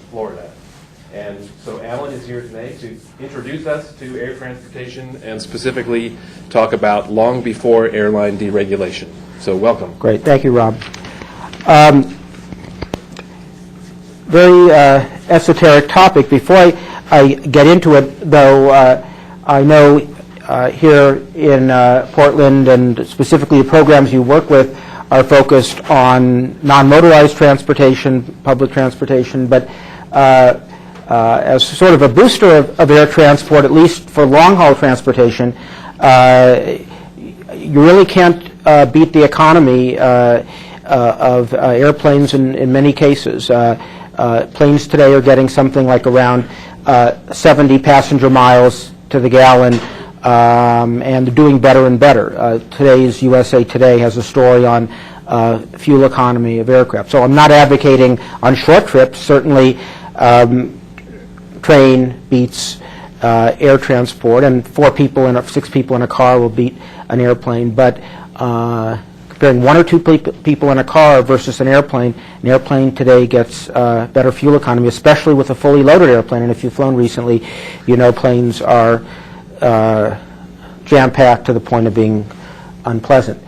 Florida. And so Alan is here today to introduce us to air transportation and specifically talk about long before airline deregulation. So welcome. Great. Thank you, Rob. Very esoteric topic. Before I get into it, though, I know here in Portland and specifically the programs you work with are focused on non-motorized transportation, public transportation, but as sort of a booster of air transport, at least for long-haul transportation, you really can't beat the economy of airplanes in many cases. Planes today are getting something like around 70 passenger miles to the gallon, and they're doing better and better. Today's USA Today has a story on fuel economy of aircraft. So I'm not advocating on short trips. Certainly, train beats air transport, and 6 people in a car will beat an airplane. But comparing 1 or 2 people in a car versus an airplane today gets better fuel economy, especially with a fully loaded airplane. And if you've flown recently, you know planes are jam-packed to the point of being unpleasant.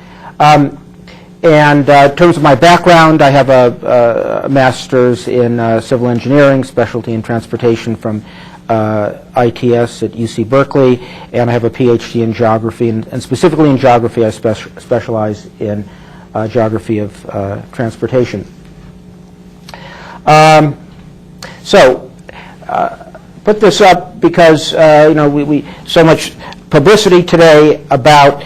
And in terms of my background, I have a master's in civil engineering, specialty in transportation from ITS at UC Berkeley, and I have a PhD in geography, and specifically in geography I specialize in geography of transportation. Put this up because we so much publicity today about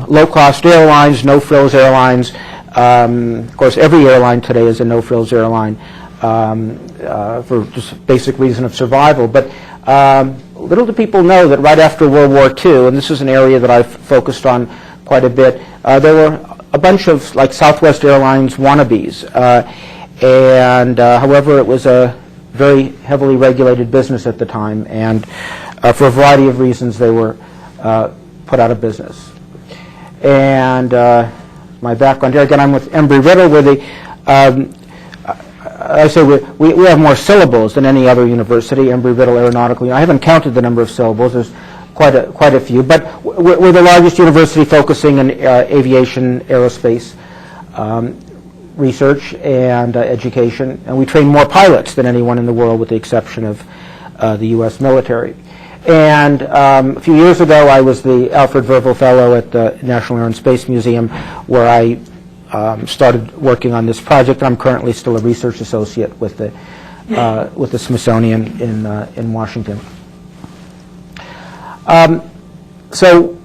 low-cost airlines, no-frills airlines. Of course, every airline today is a no-frills airline for just basic reason of survival. But little do people know that right after World War II, and this is an area that I've focused on quite a bit, there were a bunch of like Southwest Airlines wannabes. However, it was a very heavily regulated business at the time, and for a variety of reasons they were put out of business. And my background here, again, I'm with Embry-Riddle, where I say we have more syllables than any other university, Embry-Riddle Aeronautical. I haven't counted the number of syllables. There's quite a few. But we're the largest university focusing in aviation, aerospace research, and education. And we train more pilots than anyone in the world, with the exception of the U.S. military. And a few years ago, I was the Alfred Verville Fellow at the National Air and Space Museum, where I started working on this project. I'm currently still a research associate with the Smithsonian in Washington. So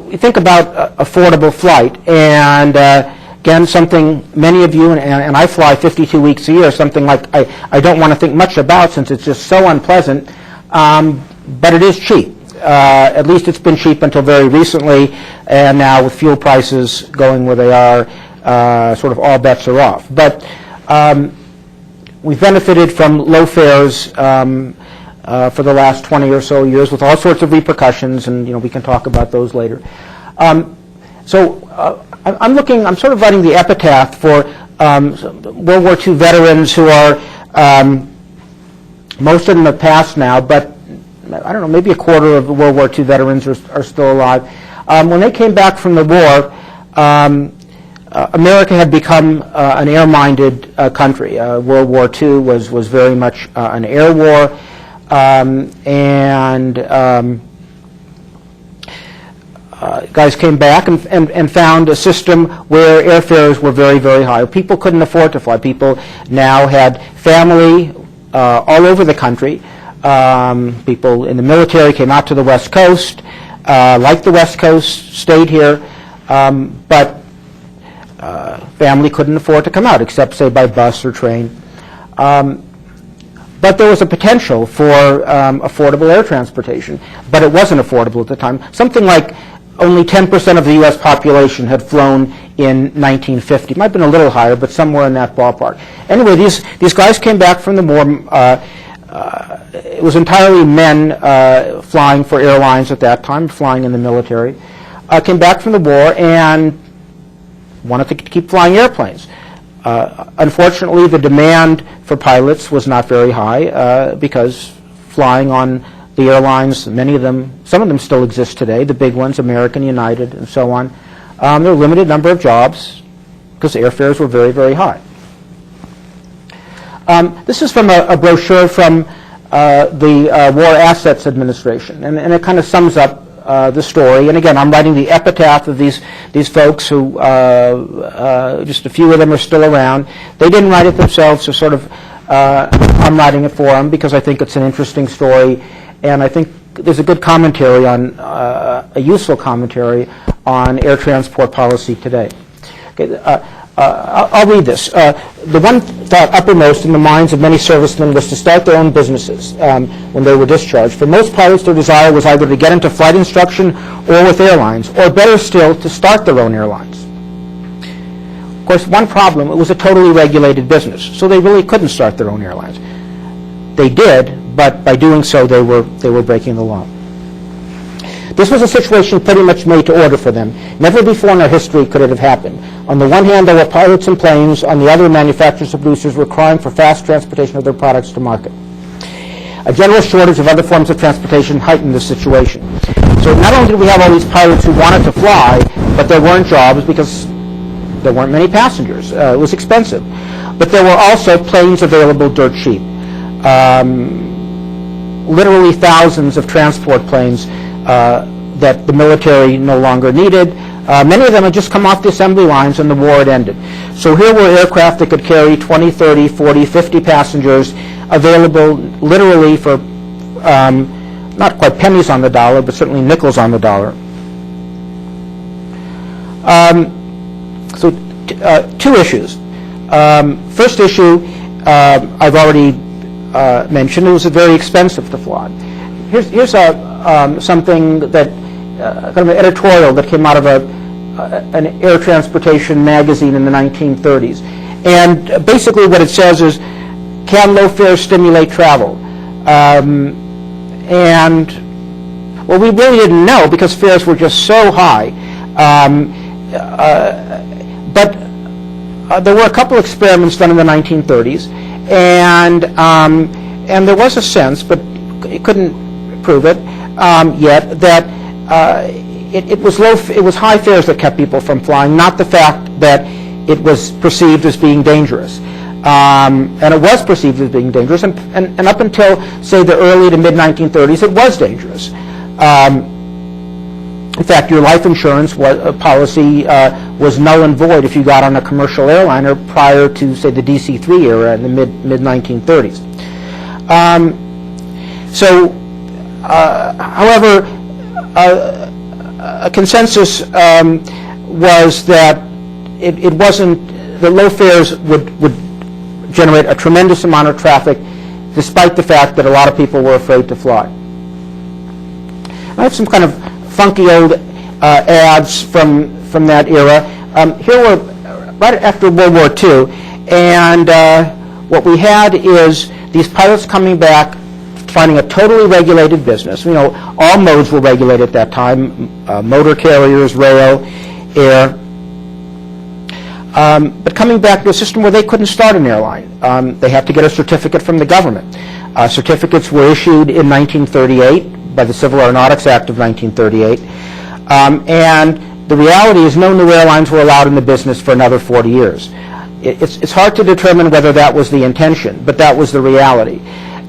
we think about affordable flight, and again, something many of you, and I fly 52 weeks a year, something like I don't want to think much about since it's just so unpleasant, but it is cheap. At least it's been cheap until very recently, and now with fuel prices going where they are, sort of all bets are off. But we've benefited from low fares for the last 20 or so years, with all sorts of repercussions, and we can talk about those later. I'm sort of writing the epitaph for World War II veterans who are, most of them have passed now, but I don't know, maybe a quarter of the World War II veterans are still alive. When they came back from the war, America had become an air-minded country. World War II was very much an air war, guys came back and found a system where airfares were very, very high. People couldn't afford to fly. People now had family all over the country. People in the military came out to the West Coast, liked the West Coast, stayed here, but family couldn't afford to come out, except, say, by bus or train. But there was a potential for affordable air transportation, but it wasn't affordable at the time. Something like only 10% of the U.S. population had flown in 1950. It might have been a little higher, but somewhere in that ballpark. Anyway, these guys came back from the war. It was entirely men flying for airlines at that time, flying in the military. Came back from the war and wanted to keep flying airplanes. Unfortunately, the demand for pilots was not very high because flying on the airlines, many of them, some of them still exist today, the big ones, American, United, and so on. There were a limited number of jobs because airfares were very, very high. This is from a brochure from the War Assets Administration, and it kind of sums up the story. And again, I'm writing the epitaph of these folks who, just a few of them are still around. They didn't write it themselves, so sort of I'm writing it for them because I think it's an interesting story, and I think there's a good commentary on, a useful commentary on air transport policy today. Okay, I'll read this. The one thought uppermost in the minds of many servicemen was to start their own businesses when they were discharged. For most pilots, their desire was either to get into flight instruction or with airlines, or better still, to start their own airlines. Of course, one problem, it was a totally regulated business, so they really couldn't start their own airlines. They did, but by doing so, they were breaking the law. This was a situation pretty much made to order for them. Never before in our history could it have happened. On the one hand, there were pilots and planes. On the other, manufacturers and producers were crying for fast transportation of their products to market. A general shortage of other forms of transportation heightened the situation. So not only did we have all these pilots who wanted to fly, but there weren't jobs because there weren't many passengers. It was expensive. But there were also planes available dirt cheap. Literally thousands of transport planes that the military no longer needed. Many of them had just come off the assembly lines and the war had ended. So here were aircraft that could carry 20, 30, 40, 50 passengers available literally for not quite pennies on the dollar, but certainly nickels on the dollar. So two issues. First issue, I've already mentioned, it was very expensive to fly. Here's something that, kind of an editorial that came out of an air transportation magazine in the 1930s. And basically what it says is, can low fares stimulate travel? And, well, we really didn't know because fares were just so high. But there were a couple experiments done in the 1930s, and there was a sense, but it couldn't prove it yet, that it was high fares that kept people from flying, not the fact that it was perceived as being dangerous. And it was perceived as being dangerous, and up until, say, the early to mid-1930s, it was dangerous. In fact, your life insurance policy was null and void if you got on a commercial airliner prior to, say, the DC-3 era in the mid-1930s. However, a consensus was that it wasn't, the low fares would generate a tremendous amount of traffic, despite the fact that a lot of people were afraid to fly. I have some kind of funky old ads from that era. Here we're right after World War II, and what we had is these pilots coming back, finding a totally regulated business. You know, all modes were regulated at that time, motor carriers, rail, air. But coming back to a system where they couldn't start an airline. They had to get a certificate from the government. Certificates were issued in 1938 by the Civil Aeronautics Act of 1938. And the reality is no new airlines were allowed in the business for another 40 years. It's hard to determine whether that was the intention, but that was the reality.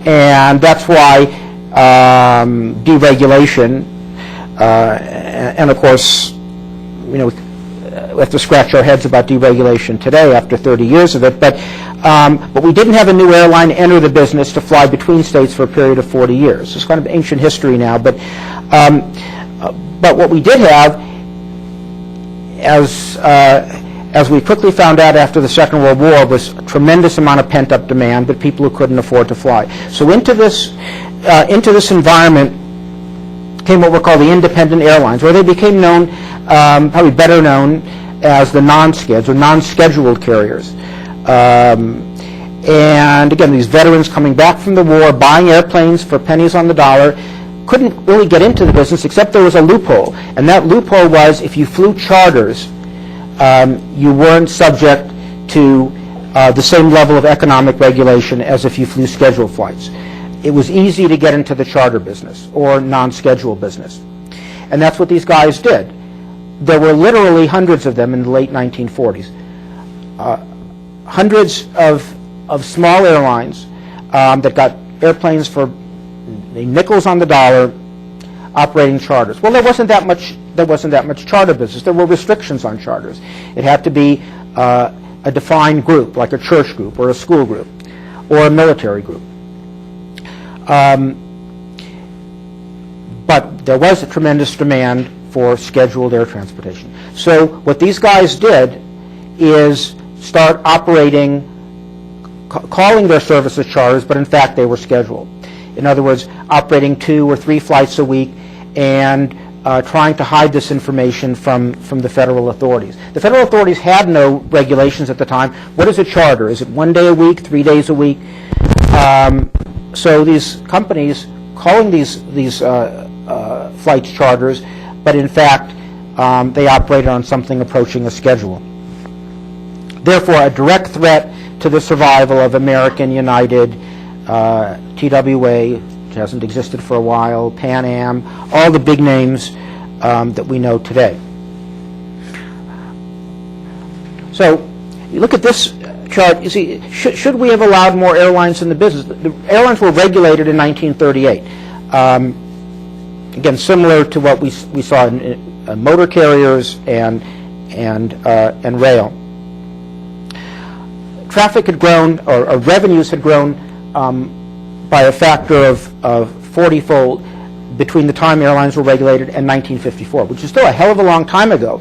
And that's why deregulation, and of course, you know, we have to scratch our heads about deregulation today after 30 years of it, but we didn't have a new airline enter the business to fly between states for a period of 40 years. It's kind of ancient history now, but what we did have, as we quickly found out after the Second World War, was a tremendous amount of pent-up demand, but people who couldn't afford to fly. So into this environment came what were called the independent airlines, where they became known, probably better known as the non-skids or non-scheduled carriers. And again, these veterans coming back from the war, buying airplanes for pennies on the dollar, couldn't really get into the business except there was a loophole. And that loophole was if you flew charters, you weren't subject to the same level of economic regulation as if you flew scheduled flights. It was easy to get into the charter business or non-scheduled business. And that's what these guys did. There were literally hundreds of them in the late 1940s. Hundreds of small airlines that got airplanes for nickels on the dollar operating charters. Well, there wasn't that much charter business. There were restrictions on charters. It had to be a defined group, like a church group or a school group or a military group. But there was a tremendous demand for scheduled air transportation. So what these guys did is start operating, calling their services charters, but in fact they were scheduled. In other words, operating 2 or 3 flights a week and trying to hide this information from the federal authorities. The federal authorities had no regulations at the time. What is a charter? Is it 1 day a week, 3 days a week? So these companies calling these flights charters, but in fact they operated on something approaching a schedule. Therefore, a direct threat to the survival of American, United, TWA, which hasn't existed for a while, Pan Am, all the big names that we know today. So you look at this chart, you see, should we have allowed more airlines in the business? The airlines were regulated in 1938. Again, similar to what we saw in motor carriers and rail. Traffic had grown, or revenues had grown by a factor of 40-fold between the time airlines were regulated and 1954, which is still a hell of a long time ago.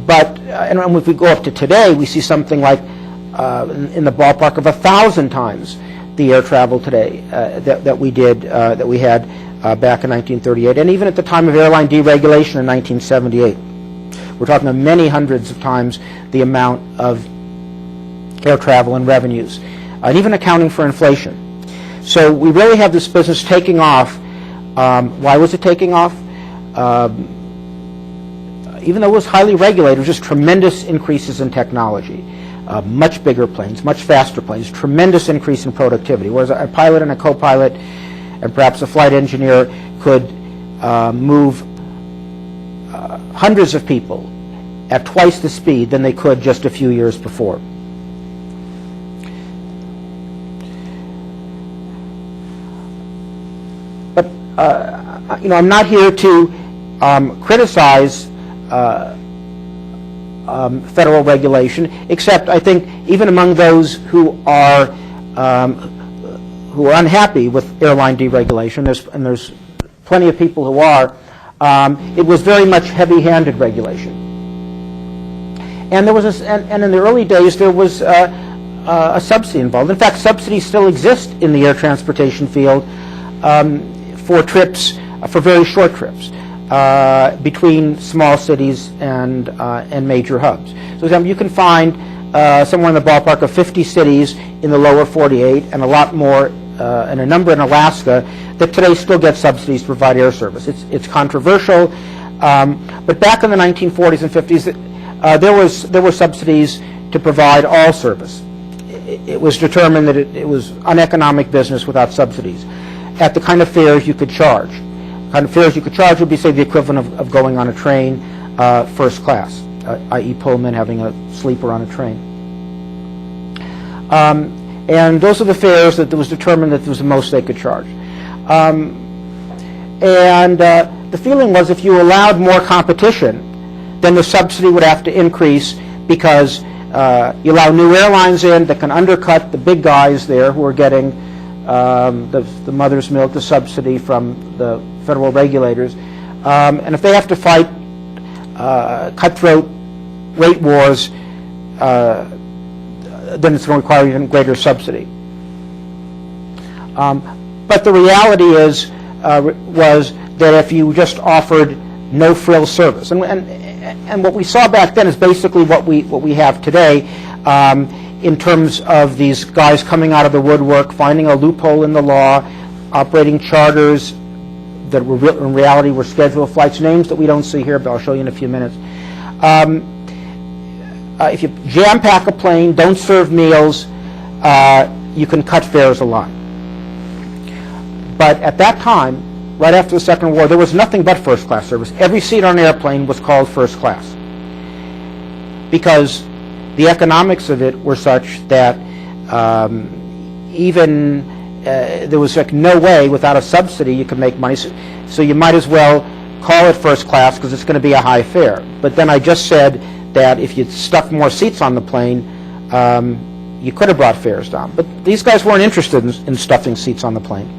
But and if we go up to today, we see something like in the ballpark of 1,000 times the air travel today that we had back in 1938, and even at the time of airline deregulation in 1978. We're talking about many hundreds of times the amount of air travel and revenues, and even accounting for inflation. So we really have this business taking off. Why was it taking off? Even though it was highly regulated, it was just tremendous increases in technology. Much bigger planes, much faster planes, tremendous increase in productivity. Whereas a pilot and a co-pilot and perhaps a flight engineer could move hundreds of people at twice the speed than they could just a few years before. But I'm not here to criticize federal regulation, except I think even among those who are unhappy with airline deregulation, and there's plenty of people who are, it was very much heavy-handed regulation. And there was and in the early days there was a subsidy involved. In fact, subsidies still exist in the air transportation field for trips, for very short trips. Between small cities and major hubs. So, for example, you can find somewhere in the ballpark of 50 cities in the lower 48 and a lot more, and a number in Alaska that today still get subsidies to provide air service. It's controversial, but back in the 1940s and 50s, there were subsidies to provide all service. It was determined that it was uneconomic business without subsidies at the kind of fares you could charge. Kind of fares you could charge would be, say, the equivalent of going on a train first class, i.e. Pullman, having a sleeper on a train. And those are the fares that it was determined that was the most they could charge. The feeling was if you allowed more competition, then the subsidy would have to increase because you allow new airlines in that can undercut the big guys there who are getting the mother's milk, the subsidy from the federal regulators, and if they have to fight cutthroat rate wars, then it's going to require even greater subsidy. But the reality was that if you just offered no-frill service, and what we saw back then is basically what we have today, in terms of these guys coming out of the woodwork, finding a loophole in the law, operating charters that in reality were scheduled flights, names that we don't see here, but I'll show you in a few minutes. if you jam-pack a plane, don't serve meals, you can cut fares a lot. But at that time, right after the Second War, there was nothing but first-class service. Every seat on an airplane was called first class because the economics of it were such that there was like no way without a subsidy you could make money. So you might as well call it first class because it's going to be a high fare. But then I just said that if you stuck more seats on the plane, you could have brought fares down. But these guys weren't interested in stuffing seats on the plane.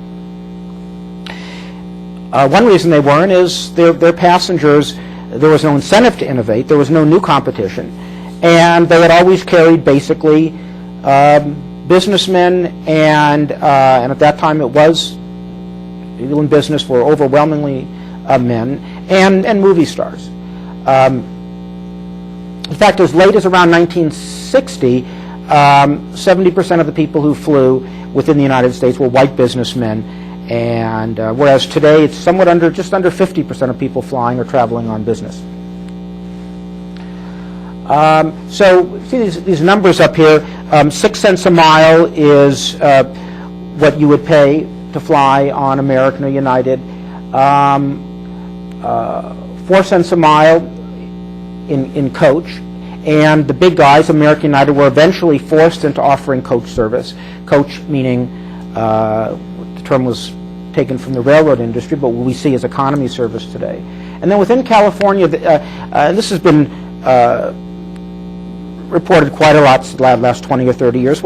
One reason they weren't is their passengers, there was no incentive to innovate, there was no new competition, and they had always carried basically businessmen and at that time it was, people in business were overwhelmingly men, and movie stars. In fact, as late as around 1960, 70% of the people who flew within the United States were white businessmen, and whereas today it's somewhat just under 50% of people flying or traveling on business. So see these numbers up here. 6 cents a mile is what you would pay to fly on American or United. 4 cents a mile in coach. And the big guys, American United, were eventually forced into offering coach service. Coach meaning, the term was taken from the railroad industry, but what we see as economy service today. And then within California, and this has been reported quite a lot the last 20 or 30 years.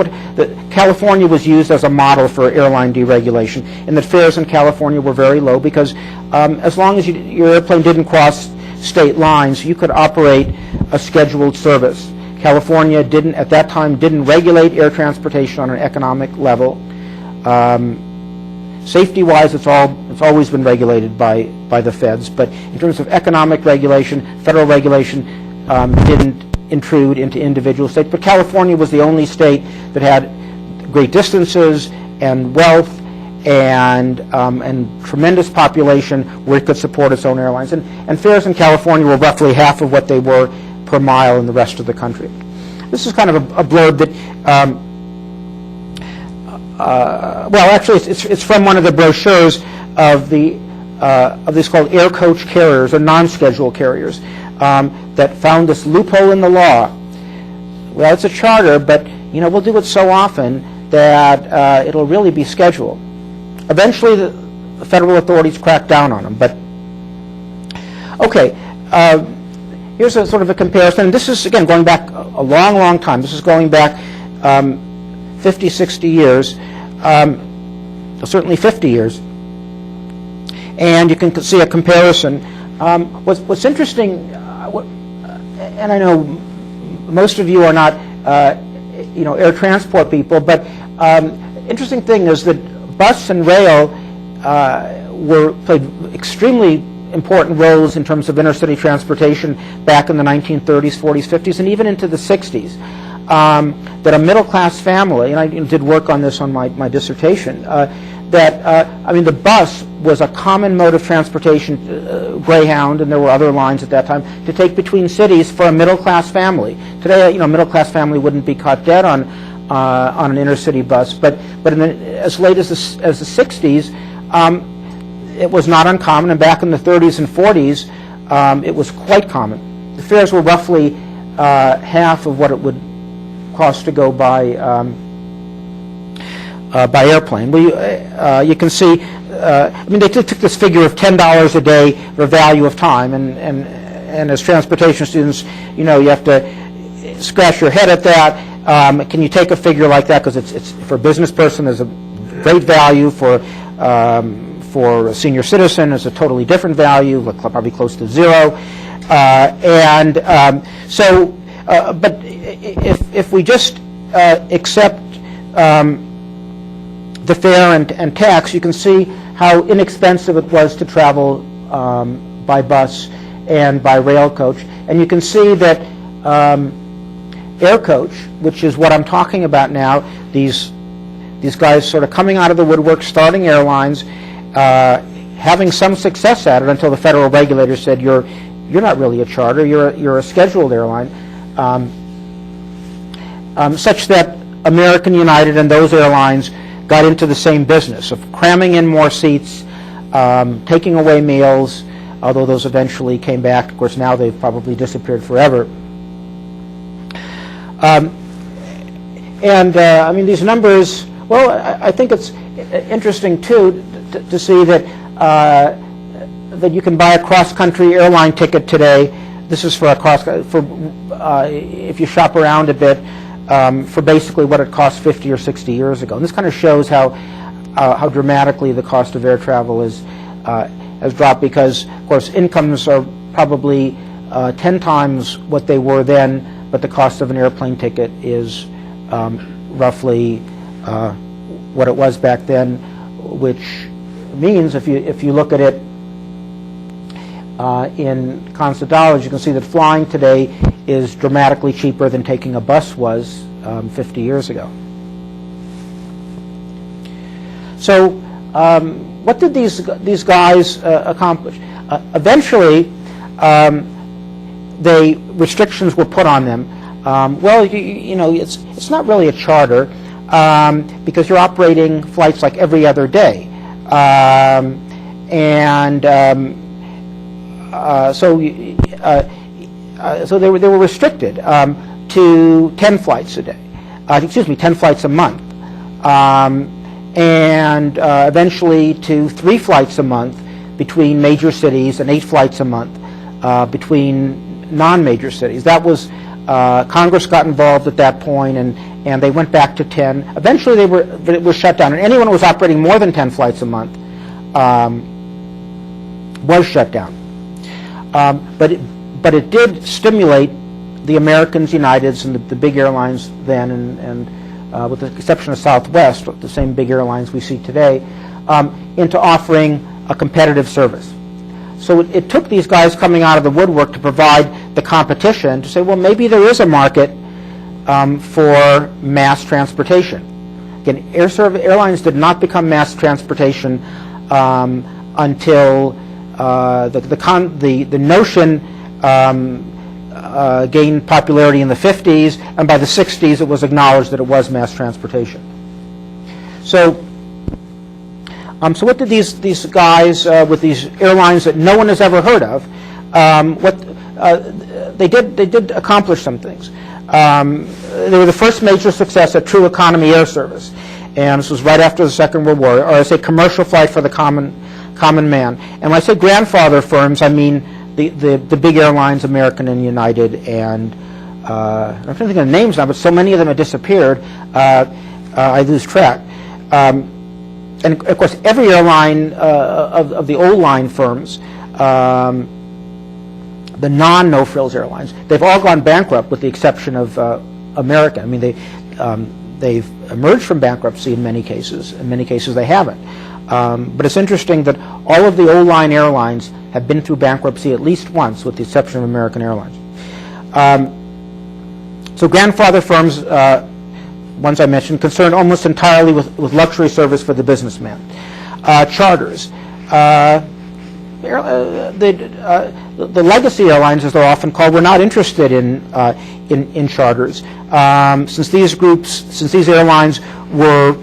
California was used as a model for airline deregulation, and that fares in California were very low because as long as your airplane didn't cross state lines, you could operate a scheduled service. California at that time didn't regulate air transportation on an economic level. Safety-wise, it's always been regulated by the feds, but in terms of economic regulation, federal regulation didn't intrude into individual states. But California was the only state that had great distances and wealth and tremendous population where it could support its own airlines. And fares in California were roughly half of what they were per mile in the rest of the country. This is kind of a blurb that, well, actually, it's from one of the brochures of these called air coach carriers or non-schedule carriers that found this loophole in the law. Well, it's a charter, but we'll do it so often that it'll really be scheduled. Eventually, the federal authorities cracked down on them. But okay, here's a sort of a comparison. This is again going back a long, long time. This is going back 50, 60 years, certainly 50 years, and you can see a comparison. What's interesting, and I know most of you are not, air transport people, but interesting thing is that bus and rail played extremely important roles in terms of intercity transportation back in the 1930s, 40s, 50s, and even into the 60s. That a middle-class family, and I did work on this on my dissertation, the bus was a common mode of transportation, Greyhound, and there were other lines at that time, to take between cities for a middle-class family. Today, a middle-class family wouldn't be caught dead on an intercity bus, but as late as the 60s, it was not uncommon, and back in the 30s and 40s, it was quite common. The fares were roughly half of what it would cost to go by airplane. Well, you can see, they took this figure of $10 a day for value of time, and as transportation students, you have to scratch your head at that. Can you take a figure like that? Because it's for a business person, there's a great value. For a senior citizen, it's a totally different value, probably close to zero. But if we just accept the fare and tax, you can see how inexpensive it was to travel by bus and by rail coach. And you can see that air coach, which is what I'm talking about now, these guys sort of coming out of the woodwork, starting airlines, having some success at it until the federal regulators said, you're not really a charter, you're a scheduled airline. such that American, United, and those airlines got into the same business of cramming in more seats, taking away meals, although those eventually came back. Of course, now they've probably disappeared forever. I mean, these numbers, well, I think it's interesting, too, to see that that you can buy a cross-country airline ticket today. This is for if you shop around a bit, for basically what it cost 50 or 60 years ago. And this kind of shows how dramatically the cost of air travel has dropped, because, of course, incomes are probably 10 times what they were then, but the cost of an airplane ticket is roughly what it was back then, which means if you look at it in constant dollars, you can see that flying today is dramatically cheaper than taking a bus was 50 years ago. So what did these guys accomplish? Eventually, restrictions were put on them. Well, you know, it's not really a charter because you're operating flights like every other day, so they were restricted to 10 flights a day. 10 flights a month, and eventually to 3 flights a month between major cities and 8 flights a month between non-major cities. That was Congress got involved at that point, and they went back to 10. Eventually, it was shut down, and anyone who was operating more than 10 flights a month was shut down. But it did stimulate the Americans, Uniteds, and the big airlines then, and with the exception of Southwest, the same big airlines we see today, into offering a competitive service. So it took these guys coming out of the woodwork to provide the competition to say, well, maybe there is a market for mass transportation. Again, airlines did not become mass transportation until the notion gained popularity in the 50s, and by the 60s it was acknowledged that it was mass transportation. So what did these guys with these airlines that no one has ever heard of, they did accomplish some things. They were the first major success at true economy air service, and this was right after the Second World War, or I say commercial flight for the common man. And when I say grandfather firms, I mean the big airlines, American and United, and I'm trying to think of the names now, but so many of them have disappeared, I lose track. And of course, every airline of the old line firms, the non-no-frills airlines, they've all gone bankrupt with the exception of American. I mean, they've emerged from bankruptcy in many cases. In many cases, they haven't. But it's interesting that all of the old line airlines have been through bankruptcy at least once, with the exception of American Airlines. So grandfather firms, ones I mentioned, concerned almost entirely with luxury service for the businessman. Charters. The legacy airlines, as they're often called, were not interested in charters, since these airlines were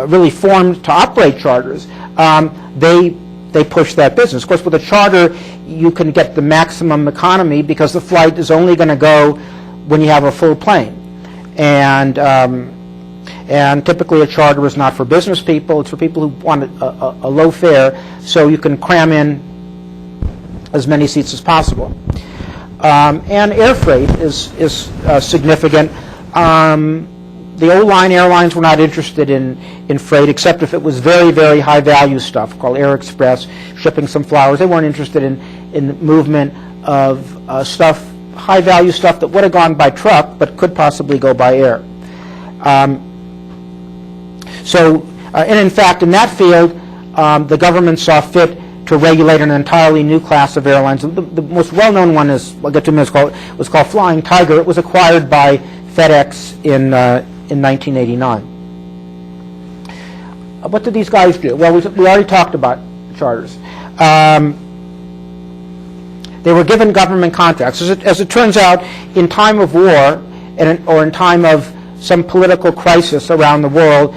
really formed to operate charters. They push that business. Of course, with a charter, you can get the maximum economy because the flight is only going to go when you have a full plane, and typically a charter is not for business people. It's for people who want a low fare, so you can cram in as many seats as possible. And air freight is significant. The old line airlines were not interested in freight, except if it was very, very high value stuff called Air Express, shipping some flowers. They weren't interested in the movement of stuff, high value stuff that would have gone by truck but could possibly go by air. And in fact, in that field, the government saw fit to regulate an entirely new class of airlines. The most well-known one is, I'll get to in a minute, was called Flying Tiger. It was acquired by FedEx in 1989. What did these guys do? Well, we already talked about charters. They were given government contracts. As it turns out, in time of war or in time of some political crisis around the world,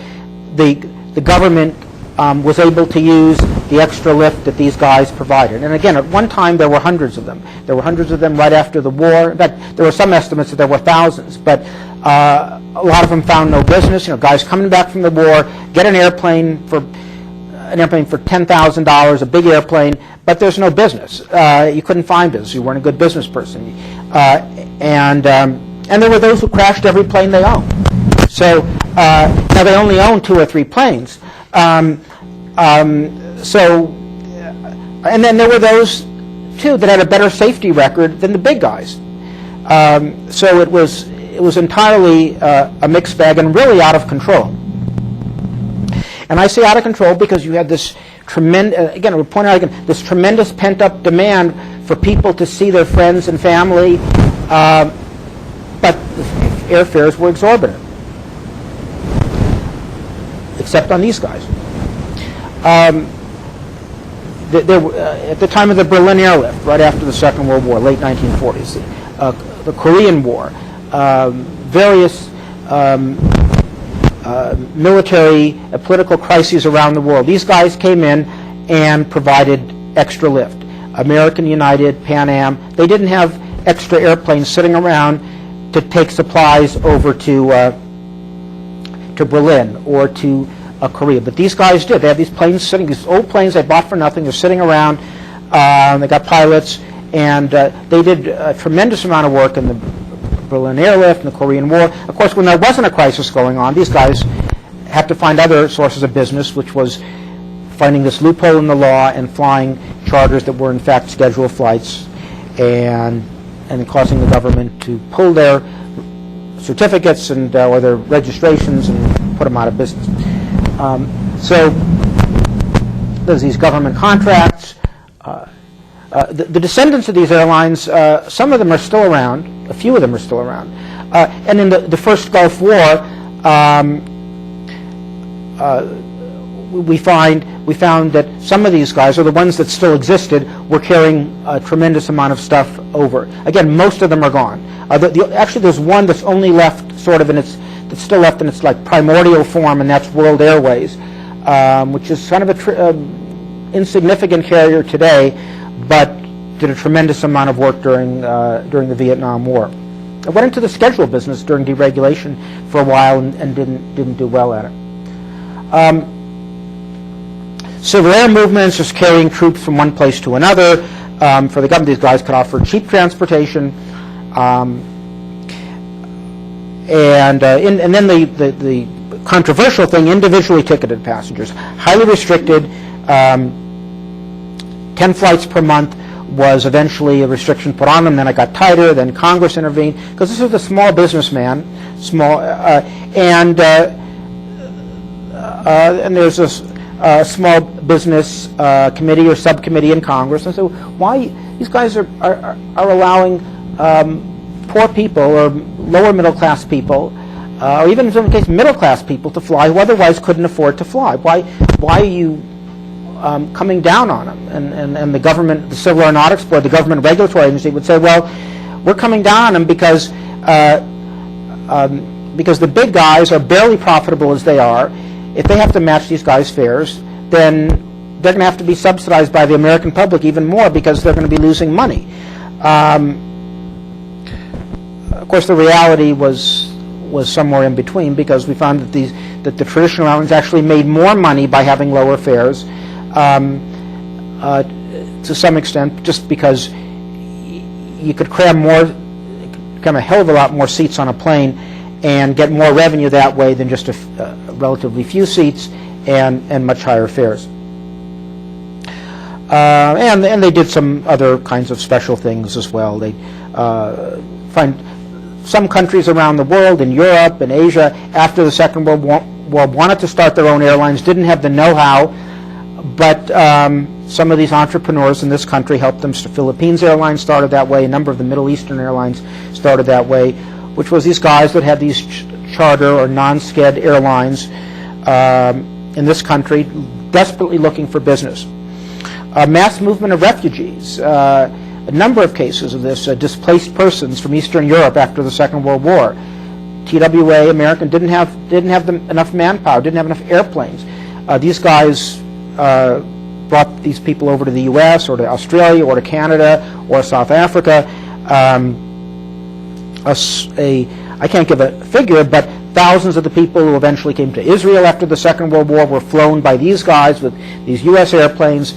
the government was able to use the extra lift that these guys provided. And again, at one time there were hundreds of them. There were hundreds of them right after the war. In fact, there were some estimates that there were thousands, but a lot of them found no business. Guys coming back from the war, get an airplane for $10,000, a big airplane, but there's no business. You couldn't find business. You weren't a good business person. And there were those who crashed every plane they owned. So now they only own 2 or 3 planes. And then there were those, too, that had a better safety record than the big guys. So it was entirely a mixed bag and really out of control. And I say out of control because you had this tremendous, again, I would point out again, this tremendous pent-up demand for people to see their friends and family, but airfares were exorbitant, except on these guys. At the time of the Berlin airlift, right after the Second World War, late 1940s, the Korean War, various military political crises around the world. These guys came in and provided extra lift. American, United, Pan Am, they didn't have extra airplanes sitting around to take supplies over to Berlin or to Korea. But these guys did. They had these planes sitting, these old planes they bought for nothing. They're sitting around. They got pilots, and they did a tremendous amount of work in the Berlin airlift and the Korean War. Of course, when there wasn't a crisis going on, these guys had to find other sources of business, which was finding this loophole in the law and flying charters that were in fact scheduled flights, and causing the government to pull their certificates and or their registrations and put them out of business. So there's these government contracts. The descendants of these airlines, some of them are still around. A few of them are still around. And in the first Gulf War, we found that some of these guys, or the ones that still existed, were carrying a tremendous amount of stuff over. Again, most of them are gone. Actually, there's one that's only left sort of that's still left in its like primordial form, and that's World Airways, which is kind of a insignificant carrier today, but did a tremendous amount of work during the Vietnam War. I went into the schedule business during deregulation for a while and didn't do well at it. Civil air movements, just carrying troops from one place to another. For the government, these guys could offer cheap transportation. And then the controversial thing, individually ticketed passengers, highly restricted. 10 flights per month was eventually a restriction put on them. Then it got tighter. Then Congress intervened because this was a small businessman, and there's a small business committee or subcommittee in Congress. And so why these guys are allowing poor people or lower middle class people, or even in some cases middle class people, to fly who otherwise couldn't afford to fly? Why are you coming down on them? And the government, the Civil Aeronautics Board, the government regulatory agency would say, well, we're coming down on them because the big guys are barely profitable as they are. If they have to match these guys' fares, then they're going to have to be subsidized by the American public even more because they're going to be losing money. Of course, the reality was somewhere in between, because we found that the traditional airlines actually made more money by having lower fares, to some extent, just because you could cram a hell of a lot more seats on a plane and get more revenue that way than just a relatively few seats and much higher fares. And they did some other kinds of special things as well. They find some countries around the world, in Europe and Asia, after the Second World War, wanted to start their own airlines, didn't have the know-how, but some of these entrepreneurs in this country helped them. Philippines Airlines started that way. A number of the Middle Eastern airlines started that way, which was these guys that had these charter or non-sched airlines in this country, desperately looking for business. Mass movement of refugees. a number of cases of this, displaced persons from Eastern Europe after the Second World War. TWA, American, didn't have enough manpower, didn't have enough airplanes. These guys brought these people over to the U.S. or to Australia or to Canada or South Africa. I can't give a figure, but thousands of the people who eventually came to Israel after the Second World War were flown by these guys with these U.S. airplanes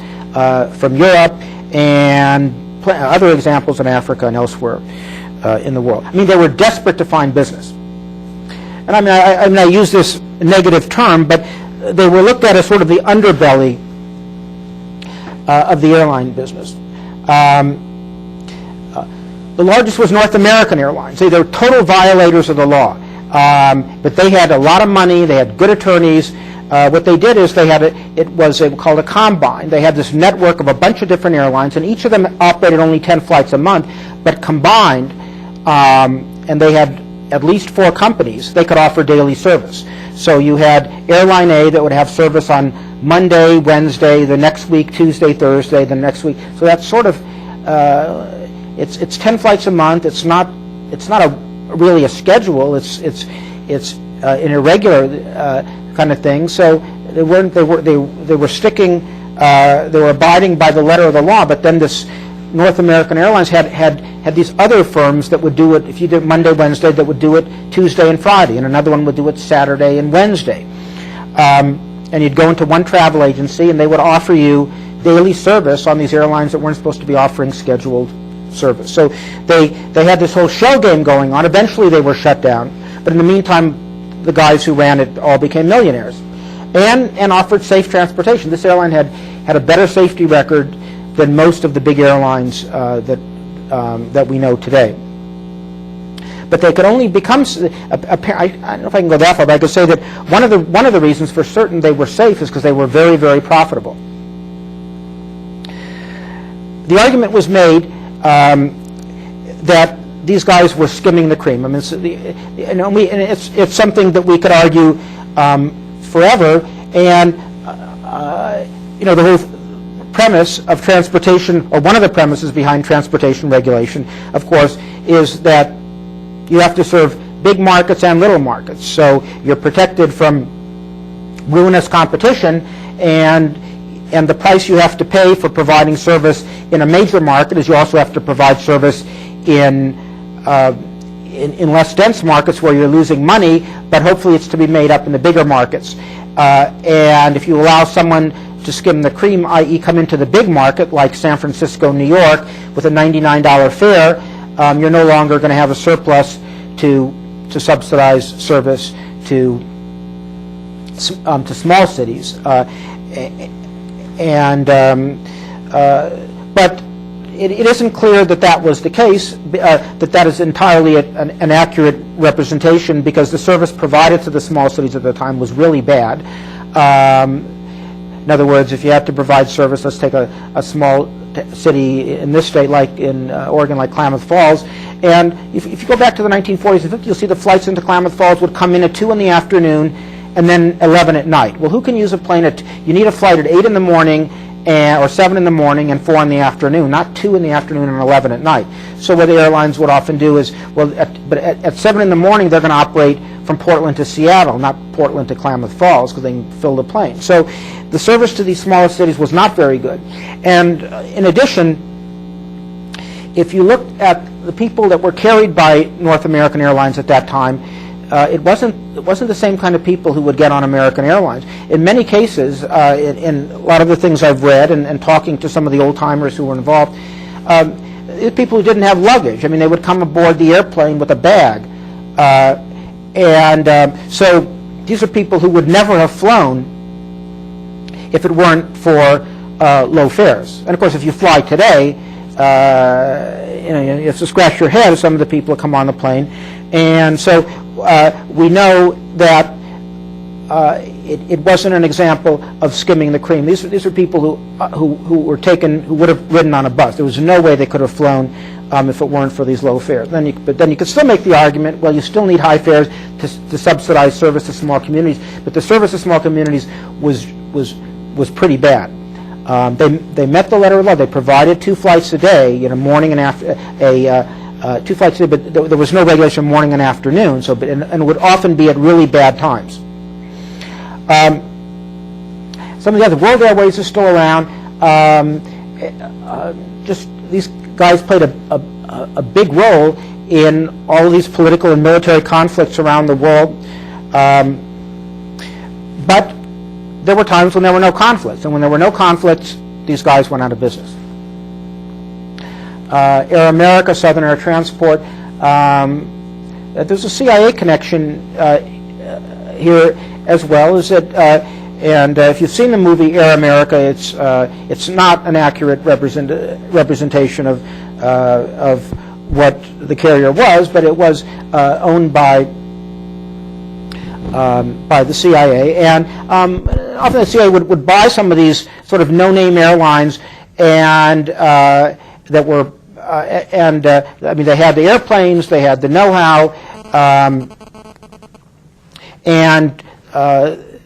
from Europe, and other examples in Africa and elsewhere in the world. I mean, they were desperate to find business. And I mean, I use this negative term, but they were looked at as sort of the underbelly of the airline business. The largest was North American Airlines. They were total violators of the law. But they had a lot of money. They had good attorneys. What they did is it was called a combine. They had this network of a bunch of different airlines, and each of them operated only 10 flights a month. But combined, and they had at least 4 companies, they could offer daily service. So you had Airline A that would have service on Monday, Wednesday, the next week, Tuesday, Thursday, the next week. So that's sort of, it's 10 flights a month. It's not really a schedule. It's an irregular kind of thing. So they were abiding by the letter of the law. But then this North American Airlines had these other firms that would do it. If you did Monday, Wednesday, that would do it Tuesday and Friday, and another one would do it Saturday and Wednesday. And you'd go into one travel agency, and they would offer you daily service on these airlines that weren't supposed to be offering scheduled service. So they had this whole shell game going on. Eventually, they were shut down. But in the meantime, the guys who ran it all became millionaires, and offered safe transportation. This airline had a better safety record than most of the big airlines that we know today. But they could only become, I don't know if I can go that far, but I could say that one of the reasons for certain they were safe is because they were very, very profitable. The argument was made that these guys were skimming the cream. I mean, it's something that we could argue forever, and the whole premise of transportation, or one of the premises behind transportation regulation, of course, is that you have to serve big markets and little markets. So you're protected from ruinous competition, and the price you have to pay for providing service in a major market is you also have to provide service in less dense markets where you're losing money, but hopefully it's to be made up in the bigger markets. And if you allow someone to skim the cream, i.e. come into the big market like San Francisco, New York, with a $99 fare, you're no longer going to have a surplus to subsidize service to small cities. But it isn't clear that was the case, that is entirely an accurate representation, because the service provided to the small cities at the time was really bad. In other words, if you had to provide service, let's take a small city in this state, like in Oregon, like Klamath Falls, and if you go back to the 1940s and 50s, you'll see the flights into Klamath Falls would come in at 2 in the afternoon and then 11 at night. Well, who can use a plane you need a flight at 8 in the morning, or 7 in the morning and 4 in the afternoon, not 2 in the afternoon and 11 at night. So what the airlines would often do is, at 7 in the morning, they're going to operate from Portland to Seattle, not Portland to Klamath Falls, because they can fill the plane. So the service to these smaller cities was not very good. And in addition, if you look at the people that were carried by North American Airlines at that time, it wasn't the same kind of people who would get on American Airlines. In many cases, in a lot of the things I've read and talking to some of the old-timers who were involved, people who didn't have luggage. I mean, they would come aboard the airplane with a bag. So these are people who would never have flown if it weren't for low fares. And of course, if you fly today, you have to scratch your head at some of the people that come on the plane. And so we know that it wasn't an example of skimming the cream. These are people who would have ridden on a bus. There was no way they could have flown if it weren't for these low fares. But then you could still make the argument, well, you still need high fares to subsidize service to small communities. But the service to small communities was pretty bad. They met the letter of law. They provided 2 flights a day, morning and after 2 flights a day, but there was no regulation morning and afternoon. So, and would often be at really bad times. Some of the other World Airways are still around. Just these guys played a big role in all of these political and military conflicts around the world. But there were times when there were no conflicts, and when there were no conflicts, these guys went out of business. Air America, Southern Air Transport. There's a CIA connection here as well. Is that, and if you've seen the movie Air America, it's not an accurate representation of what the carrier was, but it was owned by the CIA, and often the CIA would buy some of these sort of no-name airlines, and that were, I mean, they had the airplanes, they had the know-how, and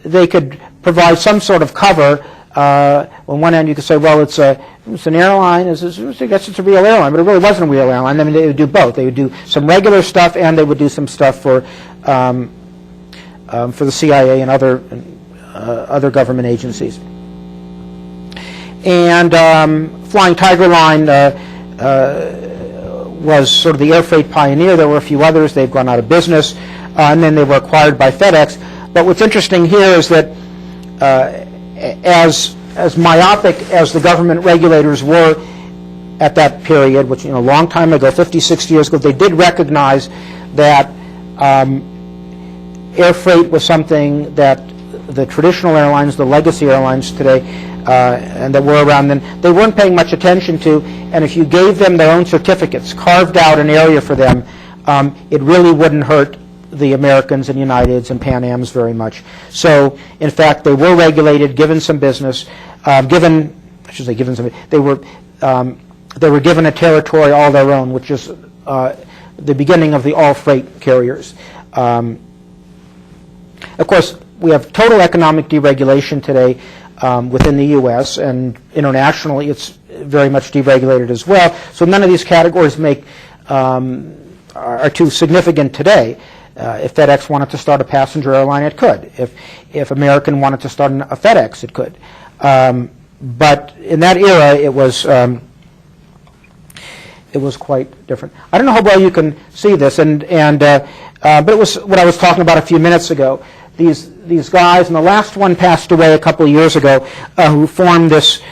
they could provide some sort of cover. On one end, you could say, well, it's an airline. I guess it's a real airline, but it really wasn't a real airline. I mean, they would do both. They would do some regular stuff, and they would do some stuff for the CIA and other government agencies. And Flying Tiger Line was sort of the air freight pioneer. There were a few others. They've gone out of business, and then they were acquired by FedEx. But what's interesting here is that as myopic as the government regulators were at that period, which, a long time ago, 50, 60 years ago, they did recognize that air freight was something that the traditional airlines, the legacy airlines today, and that were around then, they weren't paying much attention to. And if you gave them their own certificates, carved out an area for them, it really wouldn't hurt the Americans and Uniteds and Pan Ams very much. So, in fact, they were regulated, given some business, they were given a territory all their own, which is the beginning of the all-freight carriers. Of course, we have total economic deregulation today within the U.S., and internationally it's very much deregulated as well. So none of these categories are too significant today. If FedEx wanted to start a passenger airline, it could. If American wanted to start a FedEx, it could. But in that era, it was quite different. I don't know how well you can see this, but it was what I was talking about a few minutes ago. These guys, and the last one passed away a couple of years ago, who formed this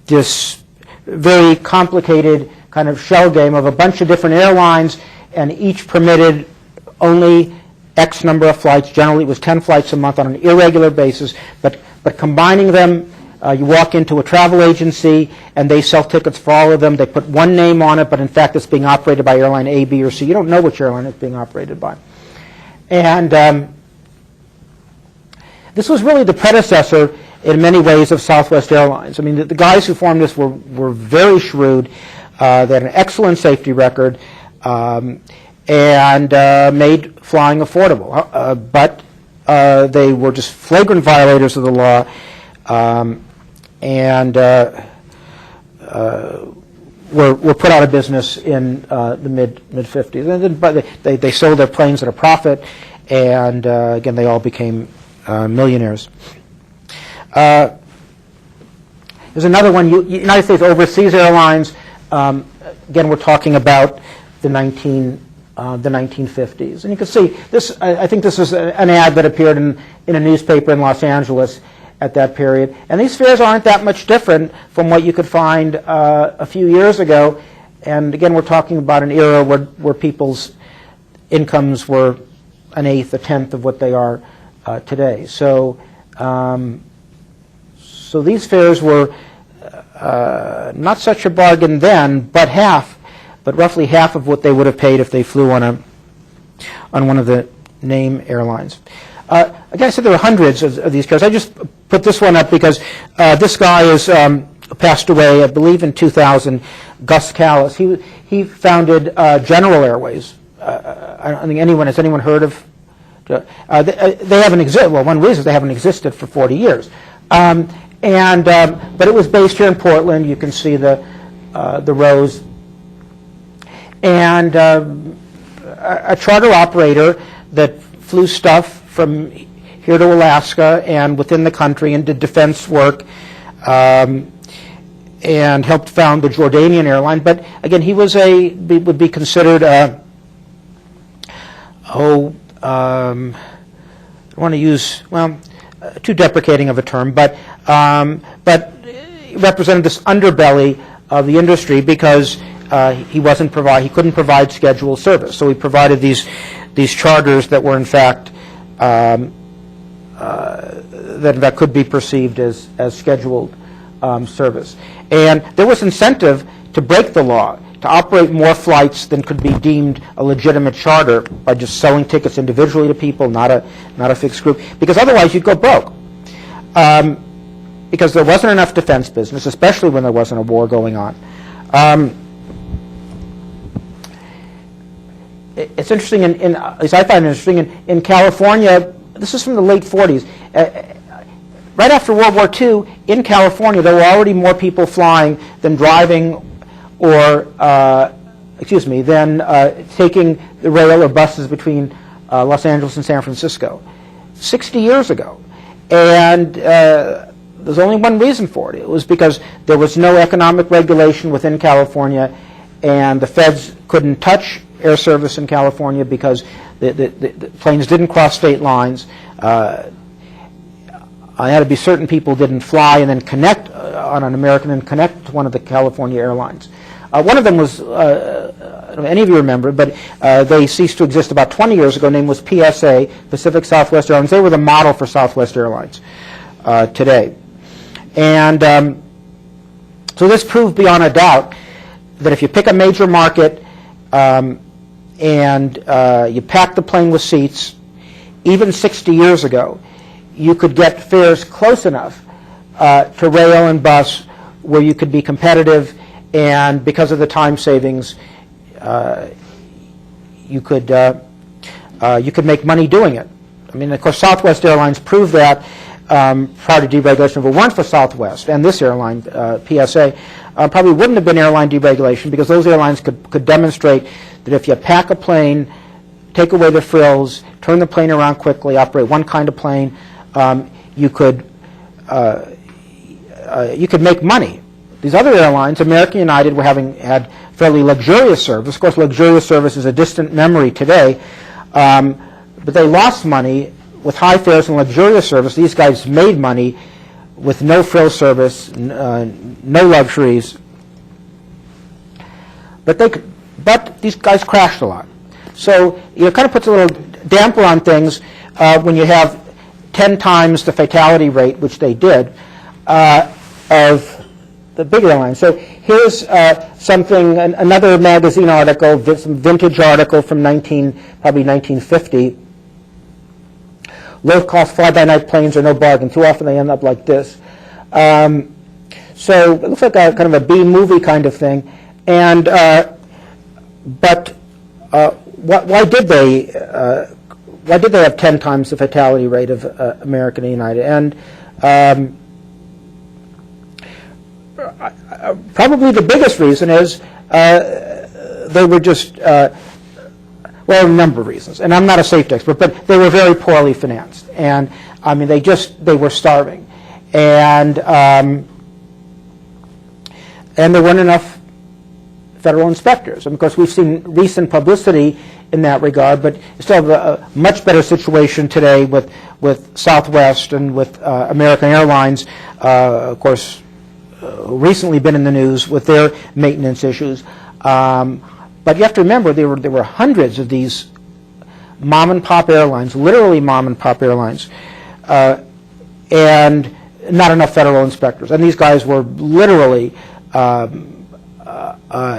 this very complicated kind of shell game of a bunch of different airlines, and each permitted only X number of flights. Generally, it was 10 flights a month on an irregular basis. But combining them, you walk into a travel agency, and they sell tickets for all of them. They put one name on it, but in fact, it's being operated by airline A, B, or C. You don't know which airline it's being operated by. And this was really the predecessor in many ways of Southwest Airlines. I mean, the guys who formed this were very shrewd. They had an excellent safety record, and made flying affordable. But they were just flagrant violators of the law, and were put out of business in the mid-50s. And then, they sold their planes at a profit, and again, they all became millionaires. There's another one, United States Overseas Airlines. Again, we're talking about the 1950s. And you can see this. I think this is an ad that appeared in a newspaper in Los Angeles at that period. And these fares aren't that much different from what you could find a few years ago. And again, we're talking about an era where people's incomes were an eighth, a tenth of what they are today. So, so these fares were not such a bargain then, but roughly half of what they would have paid if they flew on one of the name airlines. Again, I said there were hundreds of these cars. I just put this one up because this guy is passed away, I believe, in 2000. Gus Callis. He founded General Airways. I don't think has anyone heard of? They haven't existed. Well, one reason is they haven't existed for 40 years. But it was based here in Portland. You can see the rows. And a charter operator that flew stuff from here to Alaska and within the country and did defense work and helped found the Jordanian airline. But again, he was would be considered I don't want to use, well, too deprecating of a term, but represented this underbelly of the industry because he couldn't provide scheduled service. So he provided these charters that were in fact that could be perceived as scheduled service. And there was incentive to break the law, to operate more flights than could be deemed a legitimate charter by just selling tickets individually to people, not a fixed group, because otherwise you'd go broke. Because there wasn't enough defense business, especially when there wasn't a war going on. It's interesting, at least I find it interesting, in California, this is from the late 40s, right after World War II, in California, there were already more people flying than driving or, than taking the rail or buses between Los Angeles and San Francisco 60 years ago. And there's only one reason for it. It was because there was no economic regulation within California, and the feds couldn't touch air service in California because the planes didn't cross state lines. I had to be certain people didn't fly and then connect on an American and connect to one of the California airlines. One of them was, I don't know if any of you remember, but they ceased to exist about 20 years ago. Name was PSA, Pacific Southwest Airlines. They were the model for Southwest Airlines today. And so this proved beyond a doubt that if you pick a major market and you pack the plane with seats, even 60 years ago, you could get fares close enough to rail and bus where you could be competitive, and because of the time savings, you could make money doing it. I mean, of course, Southwest Airlines proved that prior to deregulation. If it weren't for Southwest and this airline, PSA, probably wouldn't have been airline deregulation, because those airlines could demonstrate that if you pack a plane, take away the frills, turn the plane around quickly, operate one kind of plane, you could make money. These other airlines, American, United, had fairly luxurious service. Of course, luxurious service is a distant memory today, but they lost money with high fares and luxurious service. These guys made money with no frill service, no luxuries. But these guys crashed a lot. So it kind of puts a little damper on things when you have 10 times the fatality rate, which they did, of the big airlines. So here's another magazine article, some vintage article from probably 1950. Low-cost fly-by-night planes are no bargain. Too often they end up like this. So it looks like a kind of a B-movie kind of thing. And why did they have 10 times the fatality rate of American and United? And probably the biggest reason is they were just, well, a number of reasons. And I'm not a safety expert, but they were very poorly financed. And I mean, they were starving. And there weren't enough federal inspectors. And of course, we've seen recent publicity in that regard, but you still have a much better situation today with Southwest and with American Airlines, of course, recently been in the news with their maintenance issues. But you have to remember, there were hundreds of these mom-and-pop airlines, literally mom-and-pop airlines, and not enough federal inspectors. And these guys were literally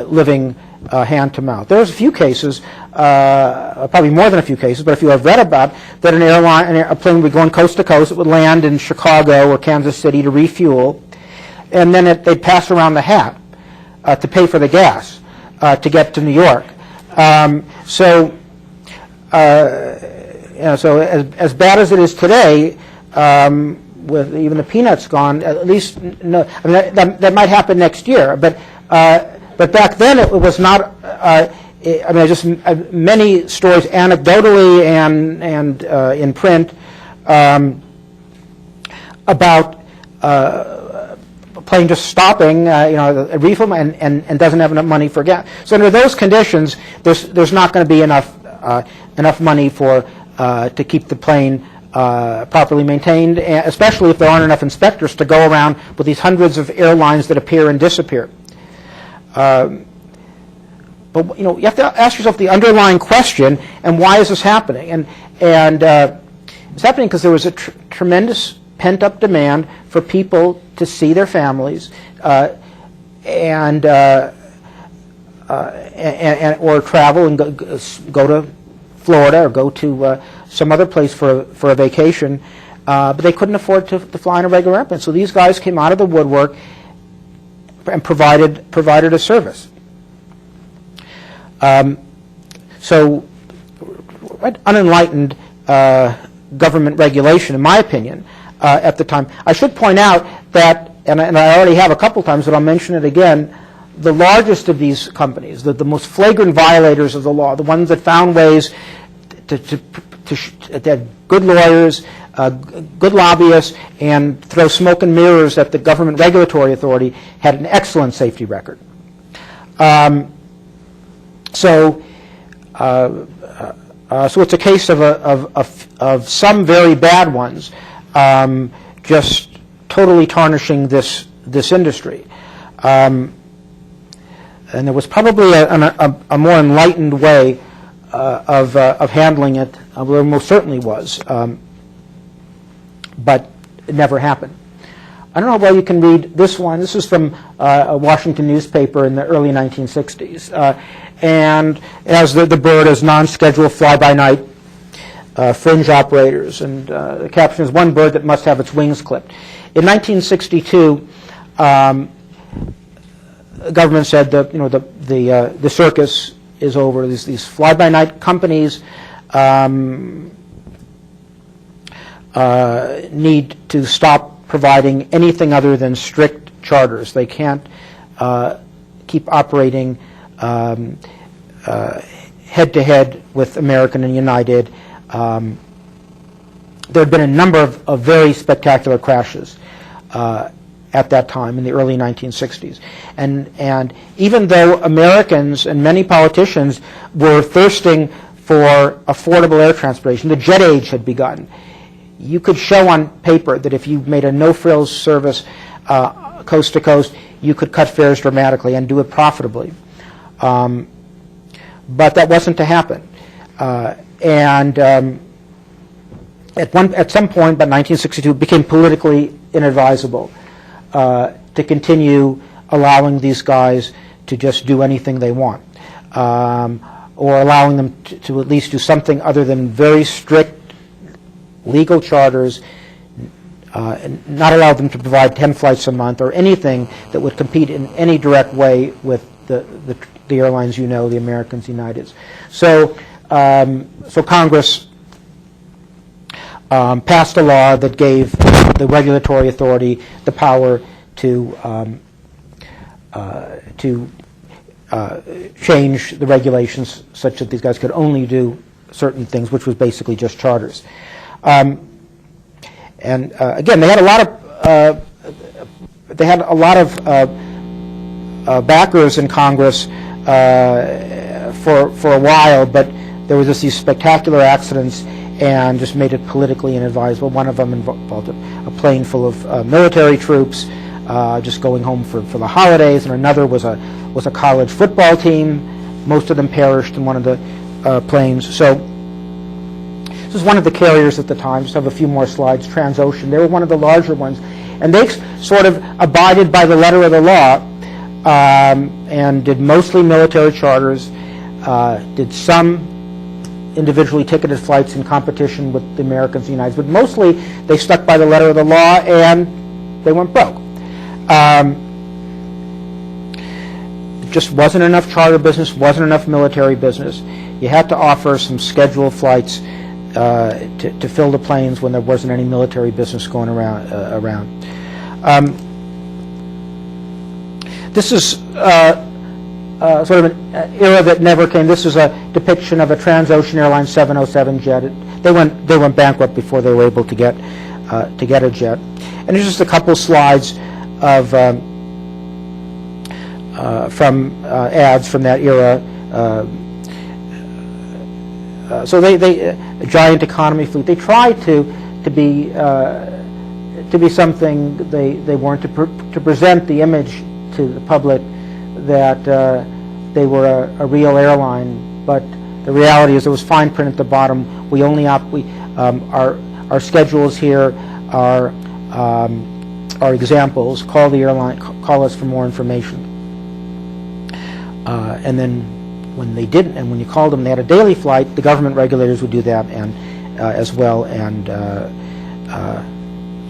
living hand to mouth. There's a few cases, probably more than a few cases, but if you have read about that a plane would go on coast to coast, it would land in Chicago or Kansas City to refuel, and then they'd pass around the hat to pay for the gas to get to New York. So as bad as it is today, with even the peanuts gone, at least no. I mean, that might happen next year, but back then it was not. I mean, just many stories, anecdotally and in print, about a plane just stopping, a refuel, and doesn't have enough money for gas. So under those conditions, there's not going to be enough money to keep the plane properly maintained, especially if there aren't enough inspectors to go around with these hundreds of airlines that appear and disappear. But you have to ask yourself the underlying question: and why is this happening? And it's happening because there was a tremendous pent-up demand for people to see their families and or travel and go to Florida or go to some other place for a vacation, but they couldn't afford to fly on a regular airplane. So these guys came out of the woodwork and provided a service. So unenlightened government regulation, in my opinion, at the time. I should point out that, and I already have a couple times, but I'll mention it again, the largest of these companies, the most flagrant violators of the law, the ones that found ways that had good lawyers, good lobbyists, and throw smoke and mirrors at the government regulatory authority, had an excellent safety record. So it's a case of some very bad ones just totally tarnishing this industry. And there was probably a more enlightened way of handling it. There most certainly was, but it never happened. I don't know how well you can read this one. This is from a Washington newspaper in the early 1960s. And it has the bird as non-scheduled fly-by-night fringe operators. And the caption is, "One bird that must have its wings clipped." In 1962, the government said that the circus is over. These fly-by-night companies need to stop providing anything other than strict charters. They can't keep operating head-to-head with American and United. There had been a number of very spectacular crashes at that time in the early 1960s. And even though Americans and many politicians were thirsting for affordable air transportation, the jet age had begun. You could show on paper that if you made a no-frills service coast to coast, you could cut fares dramatically and do it profitably. But that wasn't to happen. At some point, by 1962, it became politically inadvisable to continue allowing these guys to just do anything they want, or allowing them to at least do something other than very strict legal charters, and not allow them to provide 10 flights a month or anything that would compete in any direct way with the airlines, the Americans, Uniteds. So Congress passed a law that gave the regulatory authority the power to change the regulations such that these guys could only do certain things, which was basically just charters. And again, they had a lot of backers in Congress for a while, but there was just these spectacular accidents and just made it politically inadvisable. One of them involved a plane full of military troops just going home for the holidays, and another was a college football team. Most of them perished in one of the planes. So this was one of the carriers at the time. Just have a few more slides. Transocean. They were one of the larger ones, and they sort of abided by the letter of the law and did mostly military charters. Did some individually ticketed flights in competition with the Americans and United, but mostly they stuck by the letter of the law and they went broke. Just wasn't enough charter business, wasn't enough military business. You had to offer some scheduled flights to fill the planes when there wasn't any military business going around. This is sort of an era that never came. This is a depiction of a Transocean Airlines 707 jet. They went bankrupt before they were able to get a jet. And there's just a couple slides of from ads from that era. So they a giant economy fleet. They tried to be something they weren't, to present the image to the public that they were a real airline. But the reality is there was fine print at the bottom. We only our schedules here are examples. Call the airline. Call us for more information. And then when they didn't, and when you called them, they had a daily flight. The government regulators would do that, and as well, and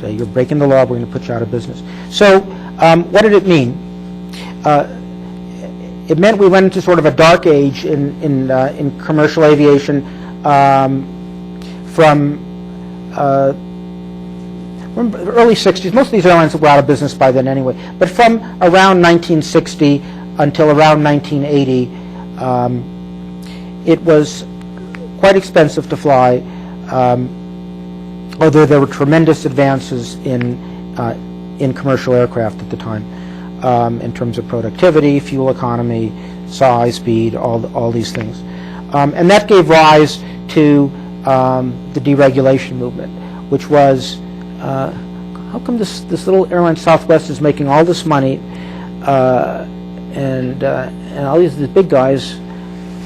say you're breaking the law. We're going to put you out of business. So, what did it mean? It meant we went into sort of a dark age in commercial aviation from the early 60s. Most of these airlines were out of business by then anyway. But from around 1960 until around 1980, it was quite expensive to fly, although there were tremendous advances in commercial aircraft at the time, in terms of productivity, fuel economy, size, speed, all these things. And that gave rise to the deregulation movement, which was, how come this little airline Southwest is making all this money, and all these big guys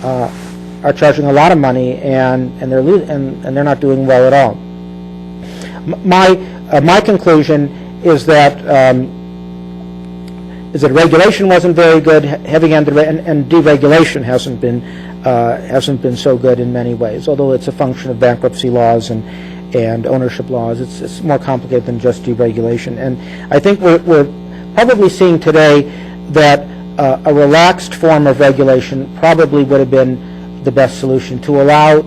are charging a lot of money, and they're not doing well at all. My conclusion is that regulation wasn't very good, heavy-handed, and deregulation hasn't been so good in many ways. Although it's a function of bankruptcy laws and ownership laws, it's more complicated than just deregulation. And I think we're probably seeing today that a relaxed form of regulation probably would have been the best solution, to allow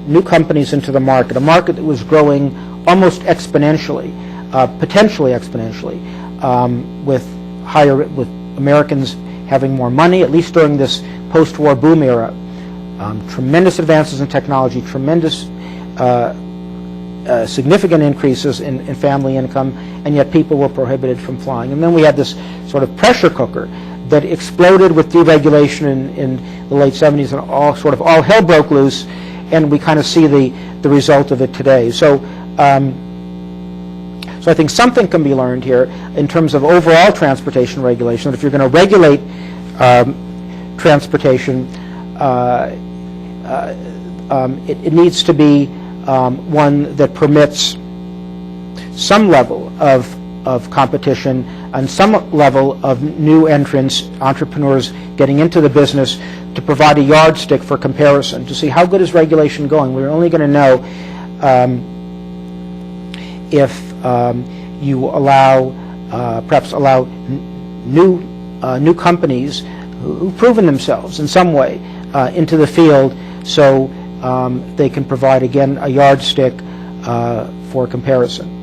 new companies into the market, a market that was growing almost exponentially, potentially exponentially, with Americans having more money, at least during this post-war boom era. Tremendous advances in technology, tremendous significant increases in family income, and yet people were prohibited from flying. And then we had this sort of pressure cooker that exploded with deregulation in the late 70s, and all hell broke loose, and we kind of see the result of it today. So I think something can be learned here in terms of overall transportation regulation, that if you're going to regulate transportation, it needs to be one that permits some level of competition and some level of new entrants, entrepreneurs getting into the business, to provide a yardstick for comparison, to see how good is regulation going. We're only going to know if you perhaps allow new companies who've proven themselves in some way into the field, so they can provide, again, a yardstick for comparison.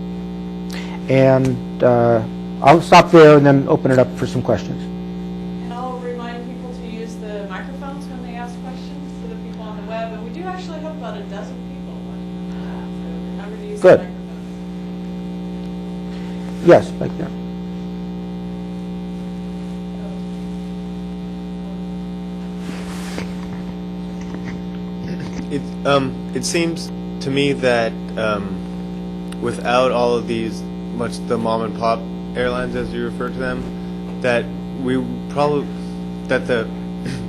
And I'll stop there and then open it up for some questions. And I'll remind people to use the microphones when they ask questions to the people on the web. And we do actually have about a dozen people watching. So remember to use Good. the microphones. Yes, back there. It seems to me that without all of these, the mom and pop airlines, as you refer to them, that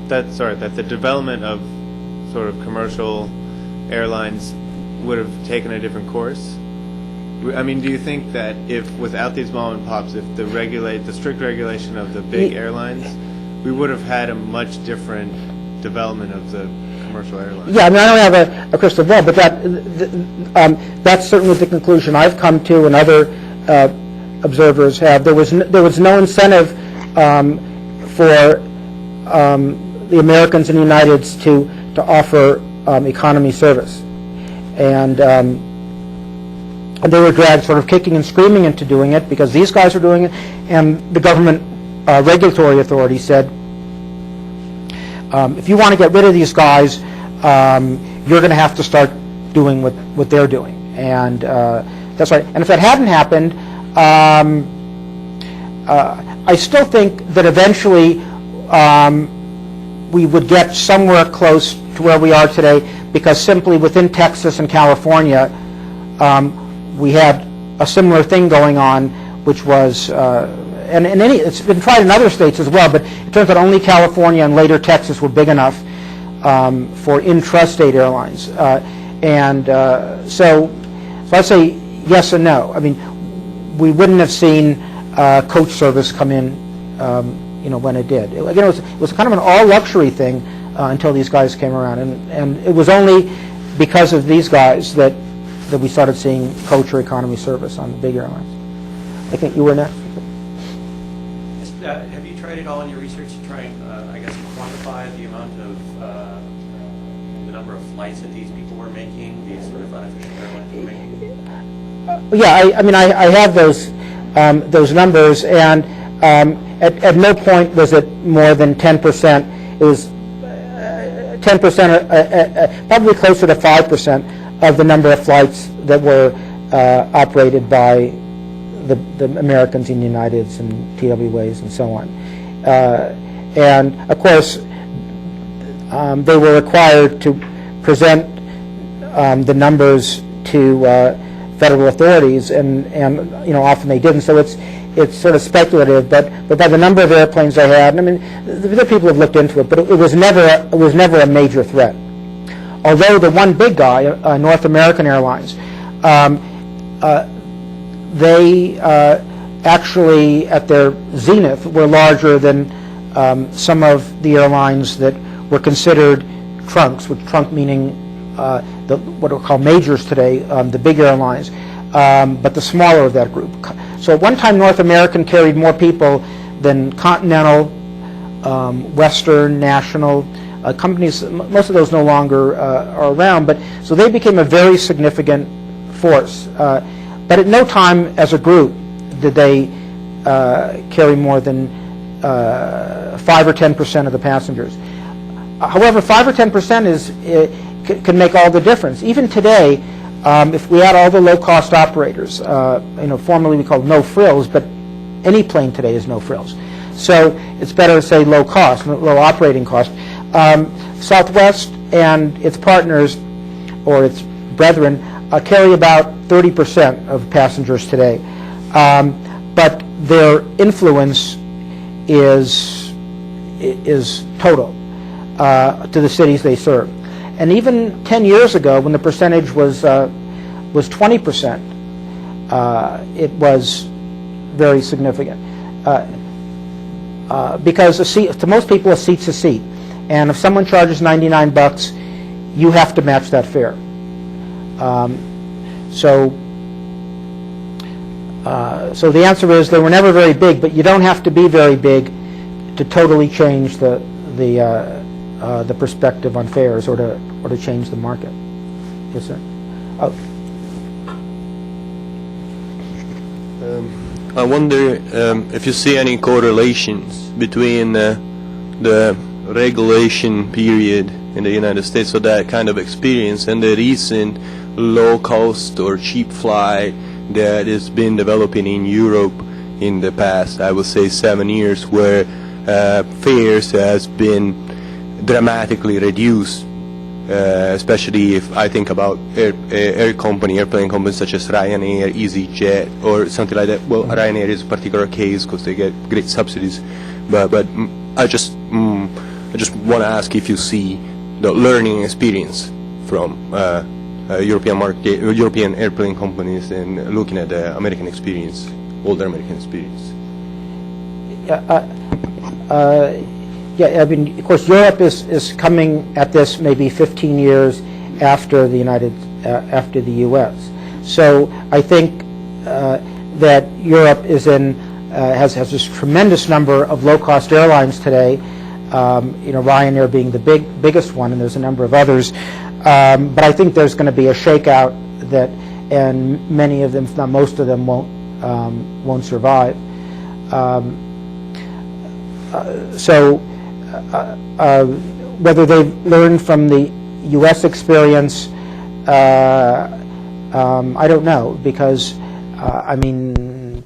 the development of sort of commercial airlines would have taken a different course. I mean, do you think that if without these mom and pops, if the strict regulation of the big airlines, we would have had a much different development of the commercial airlines? Yeah, I mean, I don't have a crystal ball, but that's certainly the conclusion I've come to, and other observers have. There was no incentive for the Americans and Uniteds to offer economy service, And they were dragged sort of kicking and screaming into doing it because these guys were doing it, and the government regulatory authority said, if you want to get rid of these guys, you're going to have to start doing what they're doing. And that's right. And if that hadn't happened, I still think that eventually we would get somewhere close to where we are today, because simply within Texas and California, we had a similar thing going on, which was, it's been tried in other states as well, but it turns out only California and later Texas were big enough for intrastate airlines. So I'd say yes and no. I mean, we wouldn't have seen coach service come in, when it did. It was kind of an all-luxury thing until these guys came around, and it was only because of these guys that we started seeing coach or economy service on the big airlines. I think you were next. Have you tried at all in your research to try and, quantify the amount of the number of flights that these people were making, these sort of unofficial airlines were making? Yeah, I have those numbers, and at no point was it more than 10%. It was 10%, probably closer to 5% of the number of flights that were operated by the Americans and Uniteds and TWAs and so on. And of course, they were required to present the numbers to federal authorities, and often they didn't. So it's sort of speculative, but by the number of airplanes they had, the people have looked into it, but it was never a major threat. Although the one big guy, North American Airlines, they actually, at their zenith, were larger than some of the airlines that were considered trunks, with trunk meaning what are called majors today, the big airlines, but the smaller of that group. So at one time, North American carried more people than Continental, Western, National, companies. Most of those no longer are around, but so they became a very significant force. But at no time as a group did they carry more than 5 or 10% of the passengers. However, 5 or 10% can make all the difference. Even today, if we had all the low-cost operators, formerly we called no frills, but any plane today is no frills. So it's better to say low cost, low operating cost. Southwest and its partners, or its brethren, carry about 30% of passengers today. But their influence is total to the cities they serve. And even 10 years ago, when the percentage was 20%, it was very significant. Because to most people, a seat's a seat. And if someone charges $99, you have to match that fare. So the answer is they were never very big, but you don't have to be very big to totally change the perspective on fares or to change the market. Yes, sir. Oh. I wonder if you see any correlations between the regulation period in the United States, so that kind of experience, and the recent low-cost or cheap fly that has been developing in Europe in the past, I would say 7 years, where fares has been dramatically reduced, especially if I think about airplane companies such as Ryanair, EasyJet, or something like that. Well, Ryanair is a particular case because they get great subsidies, but I just want to ask if you see the learning experience from European market, European airplane companies, and looking at the American experience, older American experience. Yeah, I mean, of course, Europe is coming at this maybe 15 years after the after the U.S. So I think that Europe is has this tremendous number of low-cost airlines today, Ryanair being the biggest one, and there's a number of others. But I think there's going to be a shakeout and many of them, if not most of them, won't survive. Whether they've learned from the U.S. experience, I don't know, because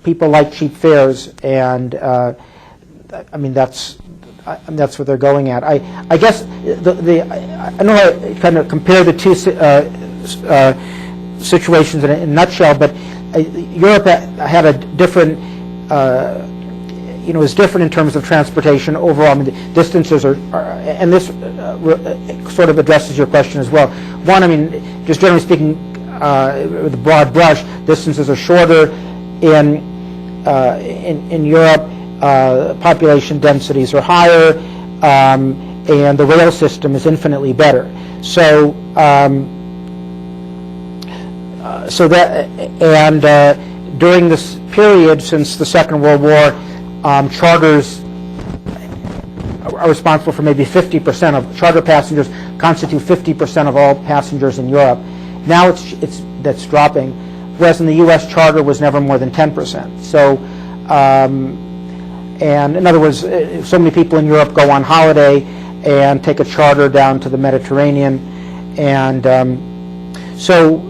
people like cheap fares, and that's what they're going at. I guess I know I kind of compare the two situations in a nutshell, but Europe had a different, is different in terms of transportation overall. The distances are and this sort of addresses your question as well. One, just generally speaking, with a broad brush, distances are shorter in Europe. Population densities are higher, and the rail system is infinitely better. So during this period since the Second World War, charters are responsible for maybe 50% of charter passengers, constitute 50% of all passengers in Europe. Now that's dropping, whereas in the U.S. charter was never more than 10%. So, and in other words, so many people in Europe go on holiday and take a charter down to the Mediterranean, and so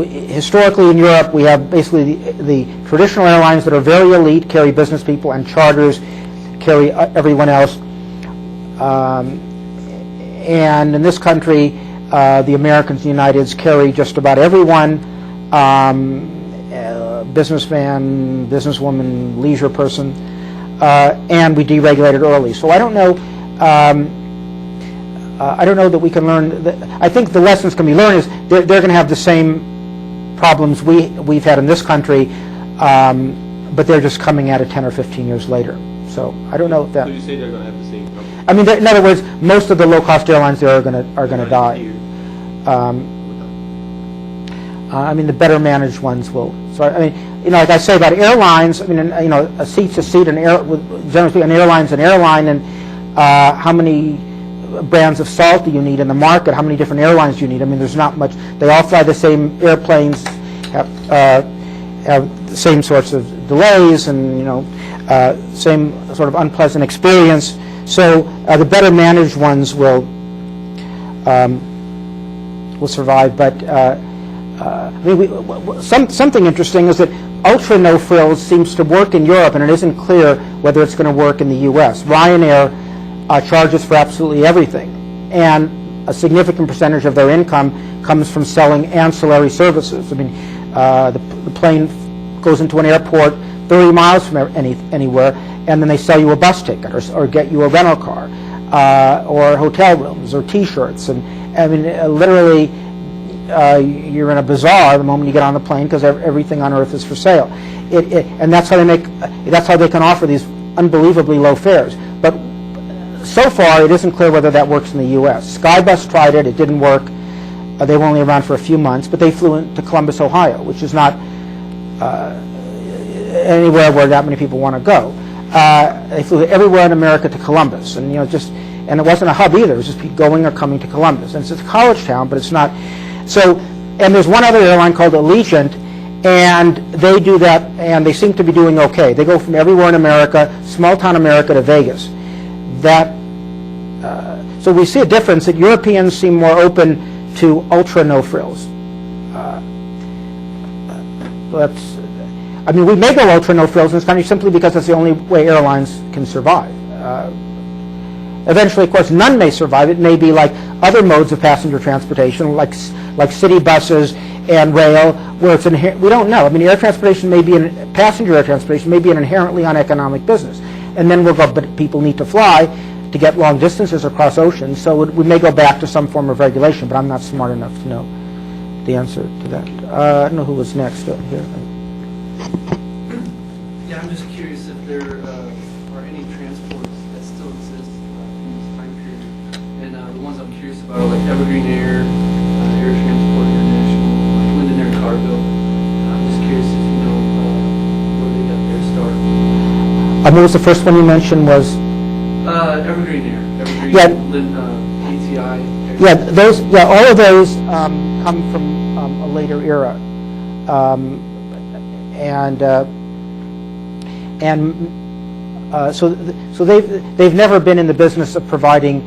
historically in Europe we have basically the traditional airlines that are very elite, carry business people, and charters carry everyone else. And in this country, the Americans and Uniteds carry just about everyone, businessman, businesswoman, leisure person, and we deregulated early. So I don't know. I don't know that we can learn. I think the lessons can be learned is they're going to have the same problems we've had in this country, but they're just coming at it 10 or 15 years later. So I don't know if that. So you say they're going to have the same problem? In other words, most of the low-cost airlines there are going to die. The better managed ones will. So like I say about airlines, a seat's a seat, and generally speaking, an airline's an airline, and how many brands of salt do you need in the market? How many different airlines do you need? There's not much. They all fly the same airplanes, have the same sorts of delays, and same sort of unpleasant experience. So the better managed ones will survive. But something interesting is that ultra no frills seems to work in Europe, and it isn't clear whether it's going to work in the U.S. Ryanair charges for absolutely everything, and a significant percentage of their income comes from selling ancillary services. The plane goes into an airport 30 miles from anywhere, and then they sell you a bus ticket or get you a rental car or hotel rooms or T-shirts, and literally you're in a bazaar the moment you get on the plane because everything on earth is for sale. And that's how they can offer these unbelievably low fares. But so far, it isn't clear whether that works in the U.S. Skybus tried it; it didn't work. They were only around for a few months, but they flew into Columbus, Ohio, which is not anywhere where that many people want to go. They flew everywhere in America to Columbus, and and it wasn't a hub either. It was just people going or coming to Columbus, and it's a college town, but it's not. So, and there's one other airline called Allegiant, and they do that, and they seem to be doing okay. They go from everywhere in America, small town America, to Vegas. So we see a difference that Europeans seem more open to ultra no frills. We may go ultra no frills in this country simply because that's the only way airlines can survive. Eventually, of course, none may survive. It may be like other modes of passenger transportation, like city buses and rail, where it's we don't know. Air transportation may be passenger air transportation may be an inherently uneconomic business, and then we'll go. But people need to fly to get long distances across oceans, so we may go back to some form of regulation. But I'm not smart enough to know the answer to that. I don't know who was next here. Yeah, I'm just curious if there are any transports that still exist in this time period. And the ones I'm curious about are like Evergreen Air, Air Transport International, like Linden Air Cargo. I'm just curious if you know where they got their start. What was the first one you mentioned was? Evergreen Air, Evergreen, Yeah. ATI. Yeah, those. Yeah, all of those come from a later era, so they've never been in the business of providing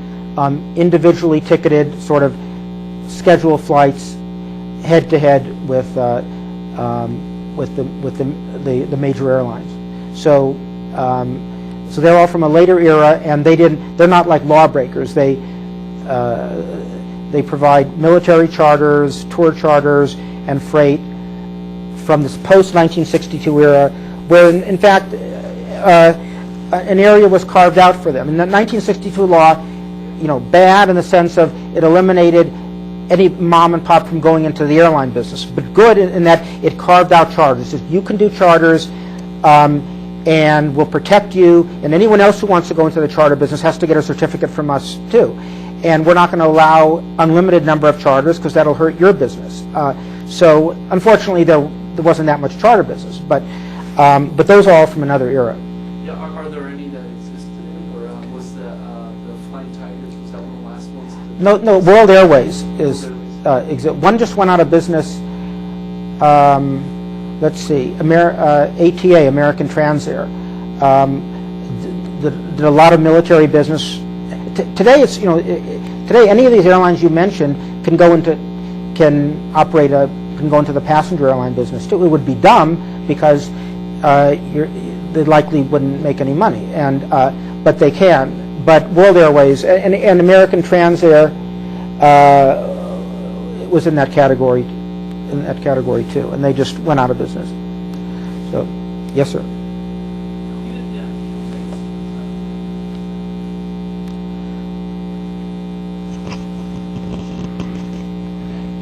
individually ticketed sort of scheduled flights head to head with the major airlines. So they're all from a later era, and they're not like lawbreakers. They provide military charters, tour charters, and freight from this post-1962 era, where in fact an area was carved out for them. And the 1962 law, bad in the sense of it eliminated any mom and pop from going into the airline business, but good in that it carved out charters. It says you can do charters, and we'll protect you, and anyone else who wants to go into the charter business has to get a certificate from us too. And we're not going to allow unlimited number of charters because that'll hurt your business. So unfortunately, there wasn't that much charter business, but those are all from another era. Yeah, are there any that exist today, or was the Flying Tigers, was that one of the last ones? No, World Airways is one just went out of business. Let's see, ATA, American Transair, did a lot of military business. Today, today any of these airlines you mentioned can go into the passenger airline business too. It would be dumb because they likely wouldn't make any money, but they can. But World Airways and American Transair was in that category too, and they just went out of business. So, yes, sir.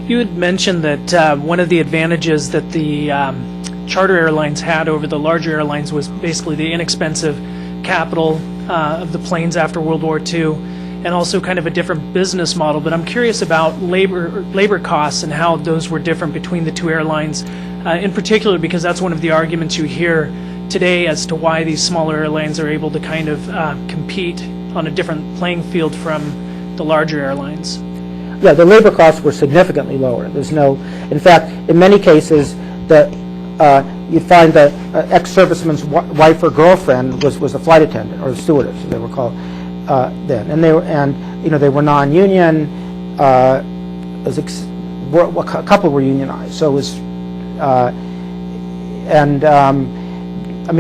You had mentioned that one of the advantages that the charter airlines had over the larger airlines was basically the inexpensive capital of the planes after World War II, and also kind of a different business model. But I'm curious about labor costs and how those were different between the two airlines, in particular because that's one of the arguments you hear today as to why these smaller airlines are able to kind of compete on a different playing field from the larger airlines. Yeah, the labor costs were significantly lower. In fact, in many cases, you'd find the ex-serviceman's wife or girlfriend was a flight attendant or a stewardess, as they were called then, and they were non-union. A couple were unionized, so it was,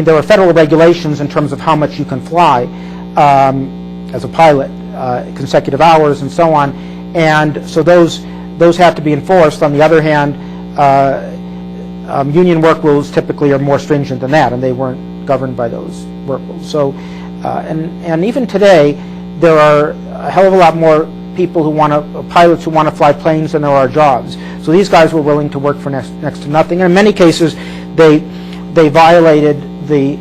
there were federal regulations in terms of how much you can fly as a pilot, consecutive hours, and so on. And so those have to be enforced. On the other hand, union work rules typically are more stringent than that, and they weren't governed by those work rules. So, and even today, there are a hell of a lot more people pilots who want to fly planes than there are jobs. So these guys were willing to work for next to nothing. And in many cases, they violated the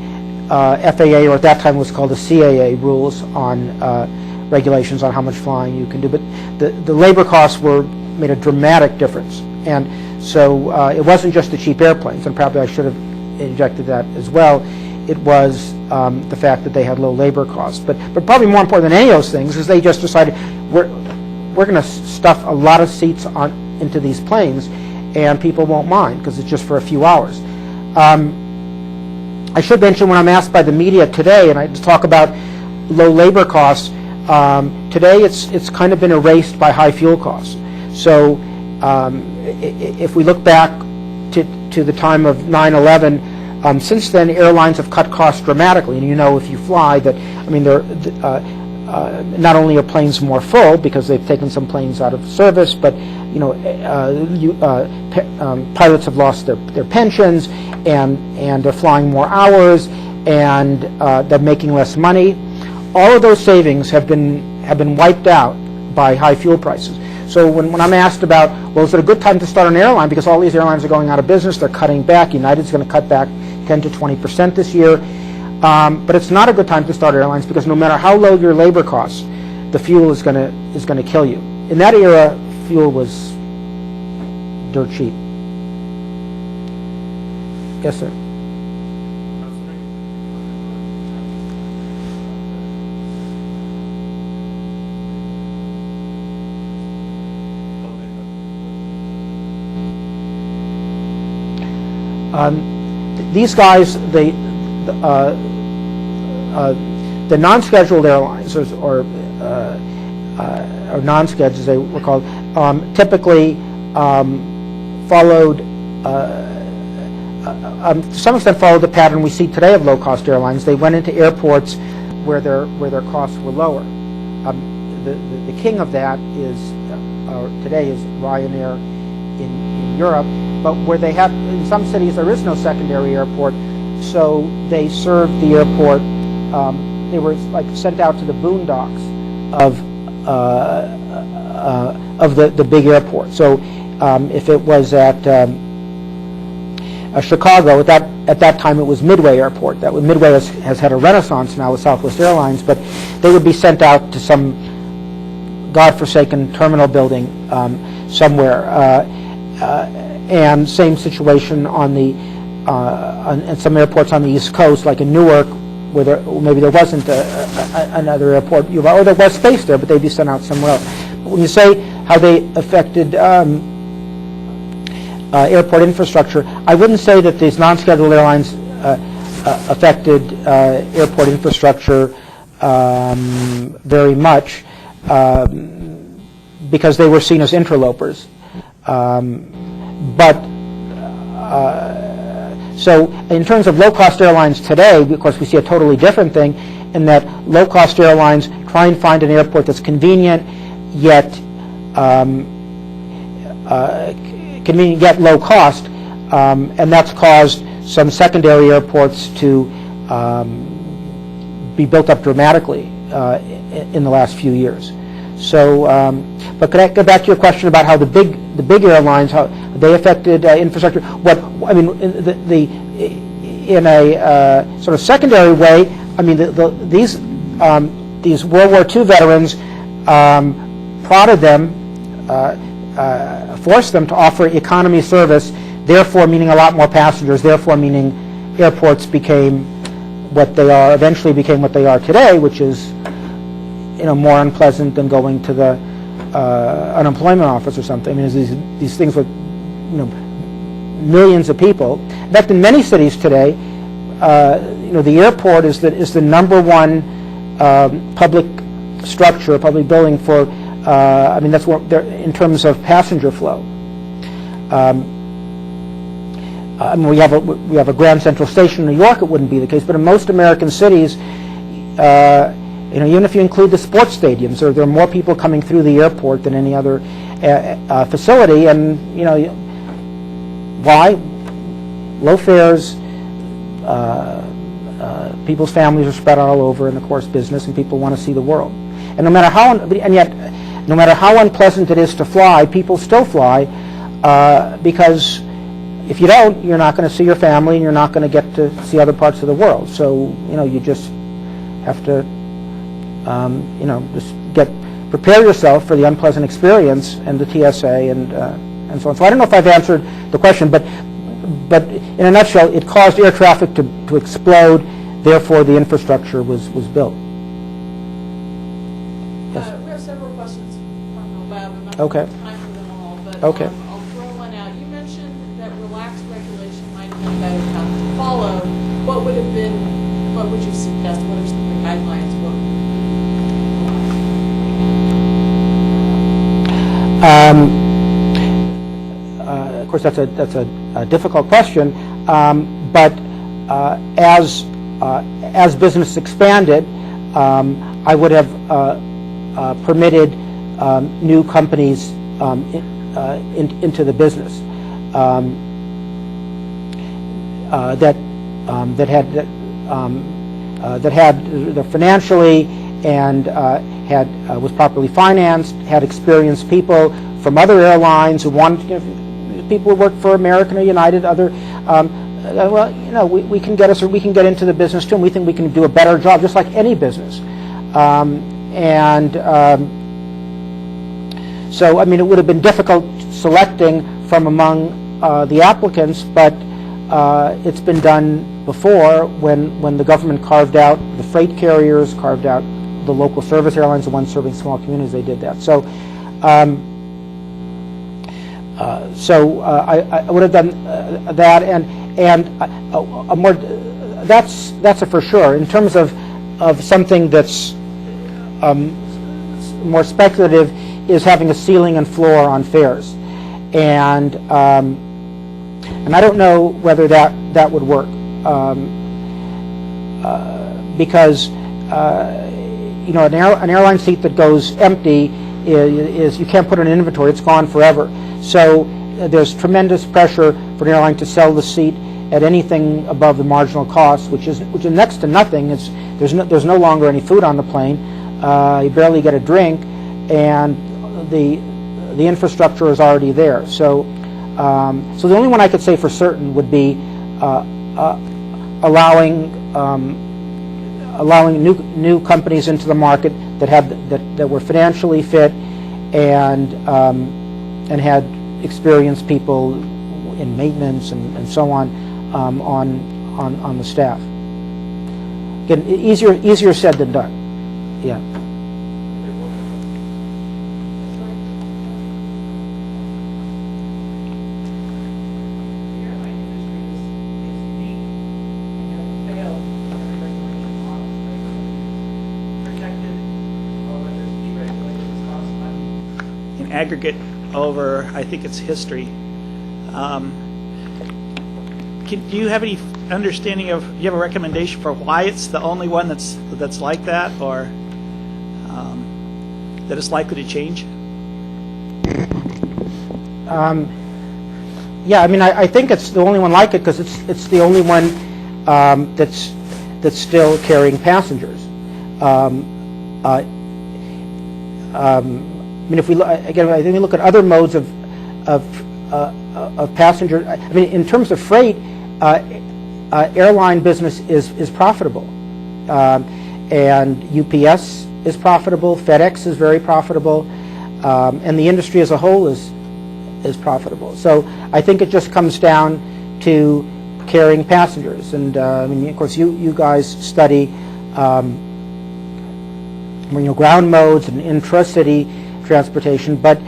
FAA, or at that time it was called the CAA rules on regulations on how much flying you can do, but the labor costs made a dramatic difference, and so it wasn't just the cheap airplanes, and probably I should have injected that as well. It was the fact that they had low labor costs, but probably more important than any of those things is they just decided we're going to stuff a lot of seats into these planes, and people won't mind because it's just for a few hours. I should mention when I'm asked by the media today, and I talk about low labor costs. Today, it's kind of been erased by high fuel costs. So, if we look back to the time of 9/11, since then airlines have cut costs dramatically. And if you fly, that not only are planes more full because they've taken some planes out of service, but pilots have lost their pensions and they're flying more hours and they're making less money. All of those savings have been wiped out by high fuel prices. So when I'm asked about, well, is it a good time to start an airline because all these airlines are going out of business, they're cutting back. United's going to cut back 10 to 20% this year. But it's not a good time to start airlines because no matter how low your labor costs, the fuel is going to kill you. In that era, fuel was dirt cheap. Yes, sir. These guys, the non-scheduled airlines, or non-schedules as they were called, typically followed, to some extent followed the pattern we see today of low-cost airlines. They went into airports where their costs were lower. The king of that is today is Ryanair in Europe, but where they have, in some cities there is no secondary airport, so they served the airport. They were like sent out to the boondocks of the big airport. So if it was at Chicago, at that time it was Midway Airport. Midway has had a renaissance now with Southwest Airlines, but they would be sent out to some godforsaken terminal building somewhere. And same situation on some airports on the East Coast, like in Newark, where maybe there wasn't another airport, or there was space there, but they'd be sent out somewhere else. But when you say how they affected airport infrastructure, I wouldn't say that these non-scheduled airlines affected airport infrastructure very much, because they were seen as interlopers. So in terms of low-cost airlines today, of course, we see a totally different thing, in that low-cost airlines try and find an airport that's convenient, yet convenient yet low cost, and that's caused some secondary airports to be built up dramatically in the last few years. So, but could I go back to your question about how the big airlines, how they affected infrastructure? In a sort of secondary way, I mean, these World War II veterans prodded them, forced them to offer economy service, therefore meaning a lot more passengers, therefore meaning airports became what they are, eventually became what they are today, which is, more unpleasant than going to the unemployment office or something. I mean, these things with, millions of people. In fact, in many cities today, the airport is the number one public structure, public building for. That's what in terms of passenger flow. We have a Grand Central Station in New York. It wouldn't be the case, but in most American cities, even if you include the sports stadiums, there are more people coming through the airport than any other facility. And why? Low fares. People's families are spread all over, and of course, business, and people want to see the world. And no matter how unpleasant it is to fly, people still fly because if you don't, you're not going to see your family, and you're not going to get to see other parts of the world. So you just have to just prepare yourself for the unpleasant experience and the TSA and so on. So I don't know if I've answered the question, but in a nutshell, it caused air traffic to explode. Therefore, the infrastructure was built. Yes. We have several questions from the web. I'm not Okay. going to have time for them all, but Okay. I'll throw one out. You mentioned that relaxed regulation might have been a better path to follow. What would you suggest? What are some of the guidelines? Of course, that's a difficult question, but as business expanded, I would have permitted new companies into the business that had financially and was properly financed, had experienced people from other airlines who wanted, people who worked for American or United, other. We can get into the business too, and we think we can do a better job, just like any business. So, it would have been difficult selecting from among the applicants, but it's been done before when the government carved out the freight carriers, carved out the local service airlines, the ones serving small communities. They did that. So, I would have done that, And a more, that's a for sure. In terms of something that's more speculative, is having a ceiling and floor on fares, and I don't know whether that would work, because you know, an airline seat that goes empty is you can't put it in inventory; it's gone forever. So there's tremendous pressure for an airline to sell the seat at anything above the marginal cost, which is next to nothing. There's no longer any food on the plane. You barely get a drink, and the infrastructure is already there. So so the only one I could say for certain would be allowing new companies into the market that were financially fit and had experienced people in maintenance and so on the staff. Again, easier said than done. Yeah. Aggregate over, I think it's history. Do you have any understanding of? Do you have a recommendation for why it's the only one that's like that, or that it's likely to change? Yeah, I mean, I think it's the only one like it because it's the only one that's still carrying passengers. I mean, if we again, I think we look at other modes of passenger. I mean, in terms of freight, airline business is profitable, and UPS is profitable. FedEx is very profitable, and the industry as a whole is profitable. So I think it just comes down to carrying passengers. And I mean, of course, you guys study ground modes and intra-city transportation, but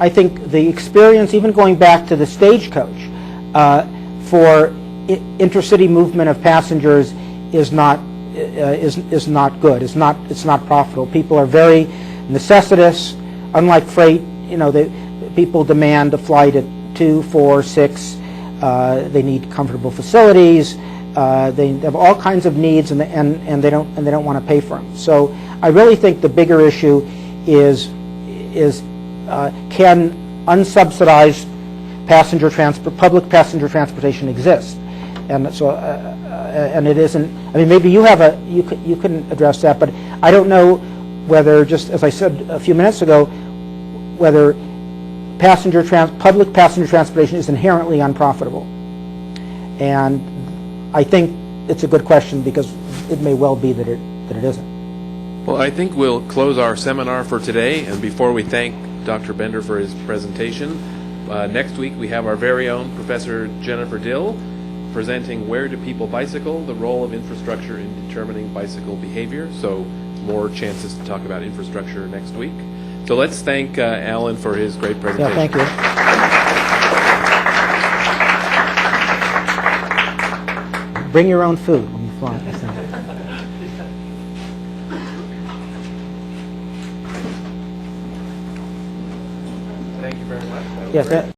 I think the experience, even going back to the stagecoach, for intercity movement of passengers is not good. It's not profitable. People are very necessitous. Unlike freight, you know, people demand a flight at 2, 4, 6. They need comfortable facilities. They have all kinds of needs, and they don't want to pay for them. So I really think the bigger issue is can unsubsidized public passenger transportation exist? And so and it isn't. I mean, maybe you couldn't address that, but I don't know whether, just as I said a few minutes ago, whether public passenger transportation is inherently unprofitable. And I think it's a good question because it may well be that it isn't. Well, I think we'll close our seminar for today, and before we thank Dr. Bender for his presentation, next week we have our very own Professor Jennifer Dill presenting Where Do People Bicycle? The Role of Infrastructure in Determining Bicycle Behavior. So more chances to talk about infrastructure next week. So let's thank Alan for his great presentation. Yeah, thank you. Bring your own food when you fly. Thank you very much. Yes.